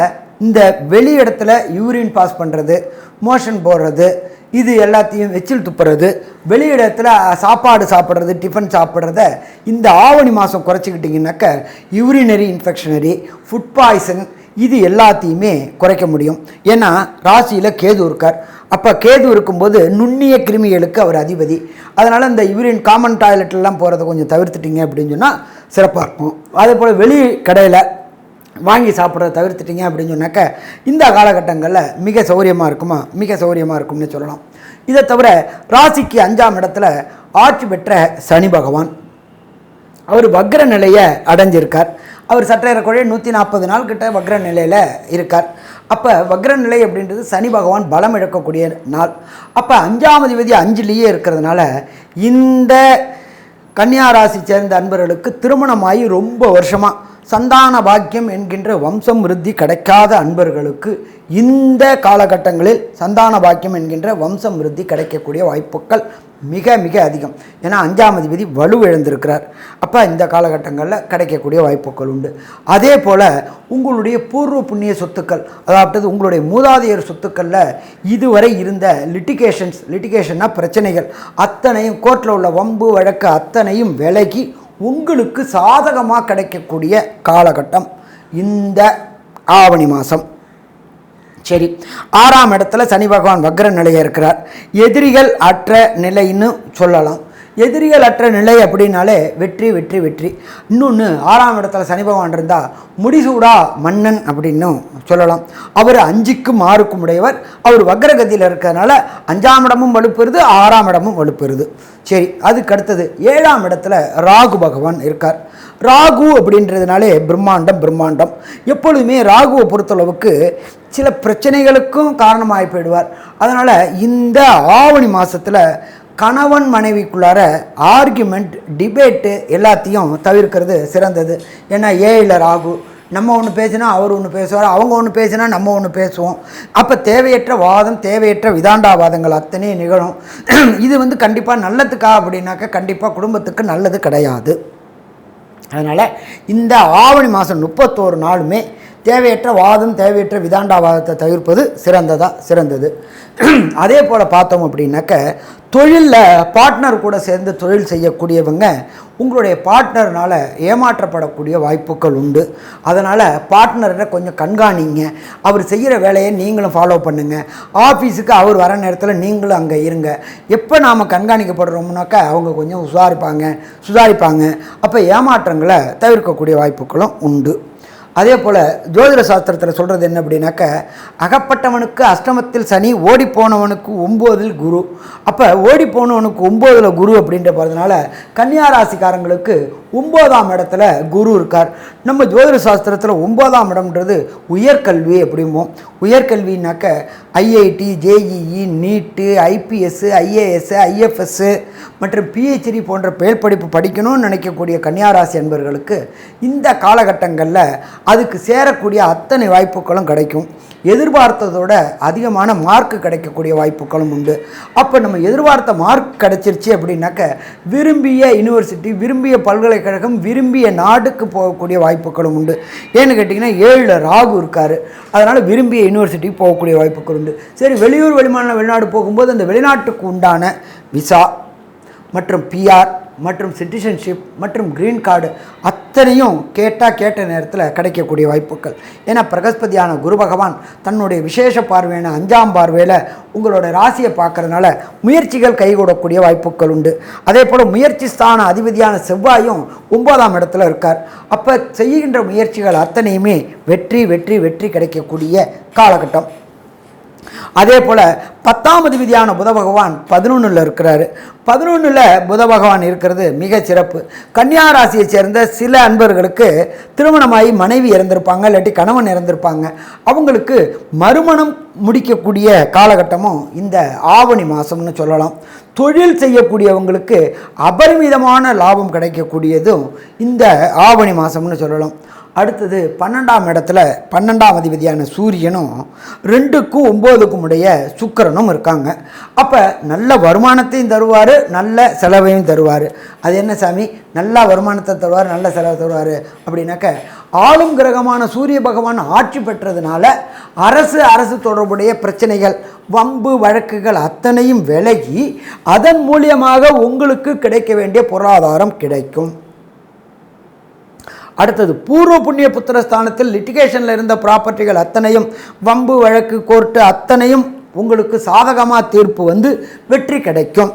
இந்த வெளி இடத்துல யூரின் பாஸ் பண்ணுறது, மோஷன் போடுறது, இது எல்லாத்தையும் எச்சில் துப்புறது, வெளியிடத்தில் சாப்பாடு சாப்பிட்றது, டிஃபன் சாப்பிட்றத இந்த ஆவணி மாதம் குறைச்சிக்கிட்டிங்கனாக்க யூரினரி இன்ஃபெக்ஷனரி, ஃபுட் பாய்சன் இது எல்லாத்தையுமே குறைக்க முடியும். ஏன்னா ராசியில் கேது இருக்கார். அப்போ கேது இருக்கும்போது நுண்ணிய கிருமிகளுக்கு அவர் அதிபதி. அதனால் இந்த யூரின் காமன் டாய்லெட்லாம் போகிறத கொஞ்சம் தவிர்த்துட்டிங்க அப்படின்னு சொன்னால் சிறப்பாக இருக்கும். அதே போல் வெளி கடையில் வாங்கி சாப்பிட்றத தவிர்த்துட்டிங்க அப்படின்னு சொன்னாக்க இந்த காலகட்டங்களில் மிக சௌகரியமாக இருக்கும்னு சொல்லலாம். இதை தவிர ராசிக்கு 5ஆம் இடத்துல ஆட்சி பெற்ற சனி பகவான் அவர் வக்ர நிலையை அடைஞ்சிருக்கார். அவர் சற்றேறக்குறைய 140 நாள் கிட்ட வக்ர நிலையில் இருக்கார். அப்போ வக்ர நிலை அப்படின்றது சனி பகவான் பலம் இழக்கக்கூடிய நாள். அப்போ 5ஆம் அதிபதி 5லேயே இருக்கிறதுனால இந்த கன்னியாராசி சேர்ந்த அன்பர்களுக்கு திருமணமாகி ரொம்ப வருஷமாக சந்தான பாக்கியம் என்கின்ற வம்சம் விருத்தி கிடைக்காத அன்பர்களுக்கு இந்த காலகட்டங்களில் சந்தான பாக்கியம் என்கின்ற வம்சம் விருத்தி கிடைக்கக்கூடிய வாய்ப்புகள் மிக மிக அதிகம். ஏன்னா 5ஆம் அதிபதி வலுவிழந்திருக்கிறார். அப்போ இந்த காலகட்டங்களில் கிடைக்கக்கூடிய வாய்ப்புகள் உண்டு. அதே போல் உங்களுடைய பூர்வ புண்ணிய சொத்துக்கள், அதாவது உங்களுடைய மூதாதையர் சொத்துக்களில் இதுவரை இருந்த லிட்டிகேஷன்னா பிரச்சனைகள் அத்தனையும், கோர்ட்டில் உள்ள வம்பு வழக்கு அத்தனையும் விலகி உங்களுக்கு சாதகமாக கிடைக்கக்கூடிய காலகட்டம் இந்த ஆவணி மாதம். சரி, 6ஆம் இடத்துல சனி பகவான் வக்ர நிலையை இருக்கிறார். எதிரிகள் அற்ற நிலைன்னு சொல்லலாம். எதிரிகள் அற்ற நிலை அப்படின்னாலே வெற்றி வெற்றி வெற்றி. இன்னொன்று, 6ஆம் இடத்துல சனி பகவான் இருந்தால் முடிசூடா மன்னன் அப்படின்னு சொல்லலாம். அவர் 5க்கும் 6க்கும் உடையவர். அவர் வக்ரகதியில் இருக்கிறதுனால 5ஆம் இடமும் வலுப்பெறுது, 6ஆம் இடமும் வலுப்பெறுது. சரி, அதுக்கு அடுத்தது 7ஆம் இடத்துல ராகு பகவான் இருக்கார். ராகு அப்படின்றதுனாலே பிரம்மாண்டம். எப்பொழுதுமே ராகுவை பொறுத்தளவுக்கு சில பிரச்சனைகளுக்கும் காரணமாகி போயிடுவார். அதனால் இந்த ஆவணி மாதத்தில் கணவன் மனைவிக்குள்ளார ஆர்கியூமெண்ட், டிபேட்டு எல்லாத்தையும் தவிர்க்கிறது சிறந்தது. ஏன்னா 7ல் ராகு, நம்ம ஒன்று பேசினா அவர் ஒன்று பேசுவார், அவங்க ஒன்று பேசினா நம்ம ஒன்று பேசுவோம். அப்போ தேவையற்ற வாதம், தேவையற்ற விதாண்டாவாதங்கள் அத்தனையும் நிகழும். இது கண்டிப்பாக நல்லதுக்கா அப்படின்னாக்கா கண்டிப்பாக குடும்பத்துக்கு நல்லது கிடையாது. அதனால் இந்த ஆவணி மாதம் 31 நாளுமே தேவையற்ற வாதம், தேவையற்ற விதாண்டாவாதத்தை தவிர்ப்பது சிறந்தது. அதே போல் பார்த்தோம் அப்படின்னாக்க தொழிலில் பார்ட்னர் கூட சேர்ந்து தொழில் செய்யக்கூடியவங்க உங்களுடைய பார்ட்னர்னால் ஏமாற்றப்படக்கூடிய வாய்ப்புகள் உண்டு. அதனால் பார்ட்னரை கொஞ்சம் கண்காணிங்க. அவர் செய்கிற வேலையை நீங்களும் ஃபாலோ பண்ணுங்கள். ஆஃபீஸுக்கு அவர் வர நேரத்தில் நீங்களும் அங்கே இருங்க. எப்போ நாம் கண்காணிக்கப்படுறோம்னாக்கா அவங்க கொஞ்சம் சுதாரிப்பாங்க. அப்போ ஏமாற்றங்களை தவிர்க்கக்கூடிய வாய்ப்புகளும் உண்டு. அதே போல் ஜோதிட சாஸ்திரத்தில் சொல்கிறது என்ன அப்படின்னாக்க, அகப்பட்டவனுக்கு அஷ்டமத்தில் சனி, ஓடிப்போனவனுக்கு 9ல் குரு. அப்போ ஓடிப்போனவனுக்கு 9ல் குரு அப்படின்ற போகிறதுனால கன்னியா ராசிக்காரங்களுக்கு 9ஆம் இடத்துல குரு இருக்கார். நம்ம ஜோதிட சாஸ்திரத்தில் 9ஆம் இடம்ன்றது உயர்கல்வி அப்படிம்போம். உயர்கல்வினாக்க ஐஐடி, ஜேஇஇ, நீட்டு, ஐபிஎஸ், ஐஏஎஸ், ஐஎஃப்எஸ் மற்றும் பிஹெச்டி போன்ற மேல்படிப்பு படிக்கணும்னு நினைக்கக்கூடிய கன்னியாராசி என்பவர்களுக்கு இந்த காலகட்டங்களில் அதுக்கு சேரக்கூடிய அத்தனை வாய்ப்புகளும் கிடைக்கும். எதிர்பார்த்ததோட அதிகமான மார்க் கிடைக்கக்கூடிய வாய்ப்புகளும் உண்டு. அப்போ நம்ம எதிர்பார்த்த மார்க் கிடைச்சிருச்சு அப்படின்னாக்க விரும்பிய யூனிவர்சிட்டி, விரும்பிய பல்கலைக்கழகம், விரும்பிய நாடுக்கு போகக்கூடிய வாய்ப்புகளும் உண்டு. ஏன்னு கேட்டிங்கன்னா 7ல் ராகு இருக்கார். அதனால் விரும்பிய யூனிவர்சிட்டிக்கு போகக்கூடிய வாய்ப்புகள் உண்டு. சரி, வெளியூர் வெளிநாடு போகும்போது அந்த வெளிநாட்டுக்கு உண்டான விசா மற்றும் பிஆர் மற்றும் சிட்டிசன்ஷிப் மற்றும் க்ரீன் கார்டு அத்தனையும் கேட்ட நேரத்தில் கிடைக்கக்கூடிய வாய்ப்புகள். ஏன்னா பிரகஸ்பதியான குரு பகவான் தன்னுடைய விசேஷ பார்வையான 5ஆம் பார்வையில் உங்களோட ராசியை பார்க்கறதுனால முயற்சிகள் கைகூடக்கூடிய வாய்ப்புகள் உண்டு. அதே போல் முயற்சி ஸ்தான அதிபதியான செவ்வாயும் 9ஆம் இடத்துல இருக்கார். அப்போ செய்கின்ற முயற்சிகள் அத்தனையுமே வெற்றி கிடைக்கக்கூடிய காலகட்டம். அதே போல் 10ஆம் அதிபதியான புத பகவான் 11ல் இருக்கிறாரு. 11ல் புத பகவான் இருக்கிறது மிக சிறப்பு. கன்னியா ராசியை சேர்ந்த சில அன்பர்களுக்கு திருமணமாகி மனைவி இறந்திருப்பாங்க, இல்லாட்டி கணவன் இறந்திருப்பாங்க. அவங்களுக்கு மறுமணம் முடிக்கக்கூடிய காலகட்டமும் இந்த ஆவணி மாதம்னு சொல்லலாம். தொழில் செய்யக்கூடியவங்களுக்கு அபரிமிதமான லாபம் கிடைக்கக்கூடியதும் இந்த ஆவணி மாதம்னு சொல்லலாம். அடுத்தது 12ஆம் இடத்துல 12ஆம் அதிபதியான சூரியனும் 2க்கும் 9க்கும் உடைய சுக்கிரனும் இருக்காங்க. அப்போ நல்ல வருமானத்தையும் தருவார், நல்ல செலவையும் தருவார். அது என்ன சாமி, நல்ல வருமானத்தை தருவார், நல்ல செலவை தருவார் அப்படின்னாக்க, ஆளும் கிரகமான சூரிய பகவான் ஆட்சி பெற்றதுனால அரசு தொடர்புடைய பிரச்சனைகள், வம்பு வழக்குகள் அத்தனையும் விலகி அதன் மூலியமாக உங்களுக்கு கிடைக்க வேண்டிய பொருளாதாரம் கிடைக்கும். அடுத்தது பூர்வ புண்ணிய புத்திரஸ்தானத்தில் லிட்டிகேஷனில் இருந்த ப்ராப்பர்ட்டிகள் அத்தனையும், வம்பு வழக்கு கோர்ட்டு அத்தனையும் உங்களுக்கு சாதகமாக தீர்ப்பு வெற்றி கிடைக்கும்.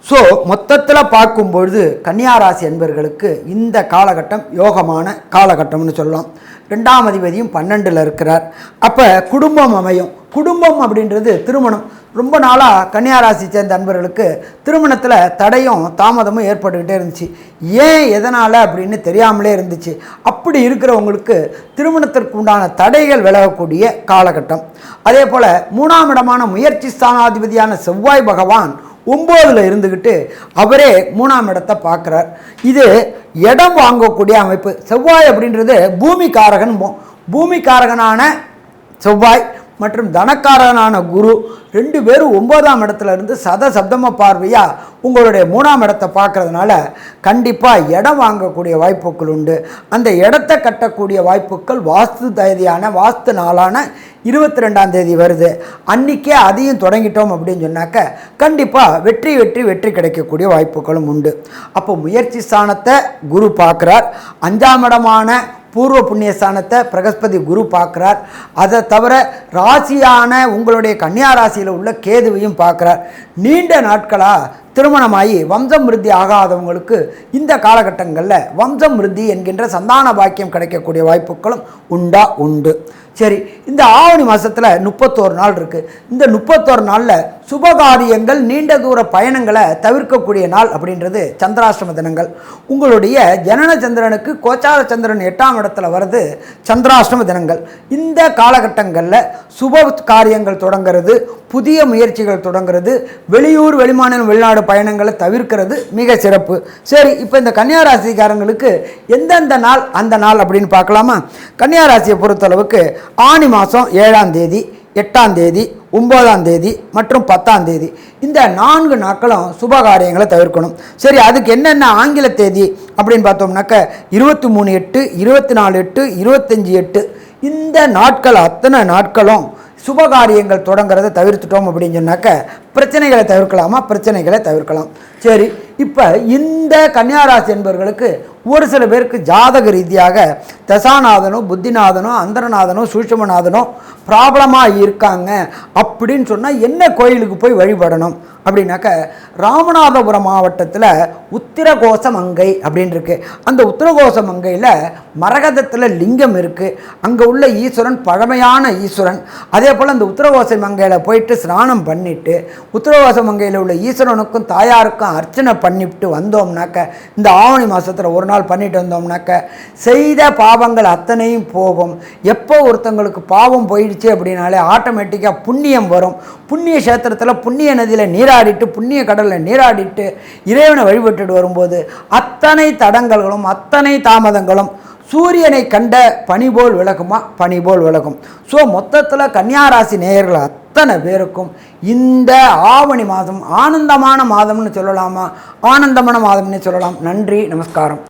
ஸோ மொத்தத்தில் பார்க்கும்பொழுது கன்னியாராசி என்பவர்களுக்கு இந்த காலகட்டம் யோகமான காலகட்டம்னு சொல்லலாம். 2ஆம் அதிபதியும் 12ல் இருக்கிறார். அப்போ குடும்பம் அமையும். குடும்பம் அப்படின்றது திருமணம். ரொம்ப நாளாக கன்னியாராசி சேர்ந்த அன்பர்களுக்கு திருமணத்தில் தடையும் தாமதமும் ஏற்பட்டுக்கிட்டே இருந்துச்சு. ஏன் எதனால் அப்படின்னு தெரியாமலே இருந்துச்சு. அப்படி இருக்கிறவங்களுக்கு திருமணத்திற்கு உண்டான தடைகள் விலகக்கூடிய காலகட்டம். அதே போல் 3ஆம் இடமான முயற்சி ஸ்தானாதிபதியான செவ்வாய் பகவான் 9ல் இருந்துக்கிட்டு அவரே 3ஆம் இடத்தை பார்க்குறார். இது இடம் வாங்கக்கூடிய அமைப்பு. செவ்வாய் அப்படின்றது பூமிக்காரகனான செவ்வாய் மற்றும் தனக்காரனான குரு 2 பேரும் 9ஆம் இடத்துல இருந்து சப்தம பார்வையாக உங்களுடைய 3ஆம் இடத்தை பார்க்கறதுனால கண்டிப்பாக இடம் வாங்கக்கூடிய வாய்ப்புகள் உண்டு. அந்த இடத்தை கட்டக்கூடிய வாய்ப்புகள் வாஸ்து நாளான 22ஆம் தேதி வருது. அன்றைக்கே அதையும் தொடங்கிட்டோம் அப்படின்னு சொன்னாக்க கண்டிப்பாக வெற்றி கிடைக்கக்கூடிய வாய்ப்புகளும் உண்டு. அப்போ முயற்சி ஸ்தானத்தை குரு பார்க்குறார். 5ஆம் இடமான பூர்வ புண்ணிய ஸ்தானத்தை பிரகஸ்பதி குரு பார்க்குறார். அதை தவிர ராசியான உங்களுடைய கன்னியா ராசியில் உள்ள கேதுவையும் பார்க்குறார். நீண்ட நாட்களாக திருமணமாகி வம்சம் விருத்தி ஆகாதவங்களுக்கு இந்த காலகட்டங்களில் வம்சம் விருத்தி என்கின்ற சந்தான பாக்கியம் கிடைக்கக்கூடிய வாய்ப்புகளும் உண்டு. சரி, இந்த ஆவணி மாதத்தில் 31 நாள் இருக்குது. இந்த 31 நாளில் சுபகாரியங்கள் நீண்ட தூர பயணங்களை தவிர்க்கக்கூடிய நாள் அப்படின்றது சந்திராஷ்டம தினங்கள். உங்களுடைய ஜனன சந்திரனுக்கு கோச்சார சந்திரன் 8ஆம் இடத்துல வருது சந்திராஷ்டம தினங்கள். இந்த காலகட்டங்களில் சுப காரியங்கள் தொடங்கிறது, புதிய முயற்சிகள் தொடங்கிறது, வெளியூர் வெளிமாநிலம் வெளிநாடு பயணங்களை தவிர்க்கிறது மிக சிறப்பு. சரி, இப்போ இந்த கன்னியா ராசிக்காரங்களுக்கு எந்தெந்த நாள் அந்த நாள் அப்படின்னு பார்க்கலாமா? கன்னியா ராசியை பொறுத்தளவுக்கு ஆனி மாதம் 7ஆம் தேதி, 8ஆம் தேதி, 9ஆம் தேதி மற்றும் 10ஆம் தேதி இந்த 4 நாட்களும் சுபகாரியங்களை தவிர்க்கணும். சரி, அதுக்கு என்னென்ன ஆங்கில தேதி அப்படின்னு பார்த்தோம்னாக்க 23/8, 24/8, 25/8 இந்த நாட்கள் அத்தனை நாட்களும் சுபகாரியங்கள் தொடங்கிறத தவிர்த்துட்டோம் அப்படின்னு சொன்னாக்க பிரச்சனைகளை தவிர்க்கலாமா? பிரச்சனைகளை தவிர்க்கலாம். சரி, இப்போ இந்த கன்னியாராசி என்பவர்களுக்கு ஒரு சில பேருக்கு ஜாதக ரீதியாக தசாநாதனோ புத்திநாதனோ அந்தரநாதனோ சூட்சுமநாதனோ ப்ராப்ளமாக இருக்காங்க அப்படின்னு சொன்னால் என்ன கோயிலுக்கு போய் வழிபடணும் அப்படின்னாக்க ராமநாதபுரம் மாவட்டத்தில் உத்திரகோச மங்கை அப்படின்னு இருக்குது. அந்த உத்திரகோச மங்கையில் மரகதத்தில் லிங்கம் இருக்குது. அங்கே உள்ள ஈஸ்வரன் பழமையான ஈஸ்வரன். அதே போல் அந்த உத்திரகோச மங்கையில் போயிட்டு ஸ்நானம் பண்ணிவிட்டு உத்திரகோச மங்கையில் உள்ள ஈஸ்வரனுக்கும் தாயாருக்கும் அர்ச்சனை பண்ணிவிட்டு வந்தோம்னாக்க இந்த ஆவணி மாதத்தில் ஒரு நாள் பண்ணிட்டு வந்தோம்னாக்க செய்த பாவங்கள் அத்தனையும் போகும். எப்போ ஒருத்தங்களுக்கு பாவம் போயிடுச்சு அப்படின்னாலே ஆட்டோமேட்டிக்காக புண்ணியம் வரும். புண்ணிய கஷேத்திரத்தில் புண்ணிய நதியில் நீராடிட்டு புண்ணிய கடலில் நீராடிட்டு இறைவனை வழிபட்டுட்டு வரும்போது அத்தனை தடங்கல்களும் அத்தனை தாமதங்களும் சூரியனை கண்ட பனி போல் விலகும். ஸோ மொத்தத்தில் கன்னியாராசி நேயர்கள் அத்தனை பேருக்கும் இந்த ஆவணி மாதம் ஆனந்தமான மாதம்னு சொல்லலாமா? ஆனந்தமான மாதம்னு சொல்லலாம். நன்றி, நமஸ்காரம்.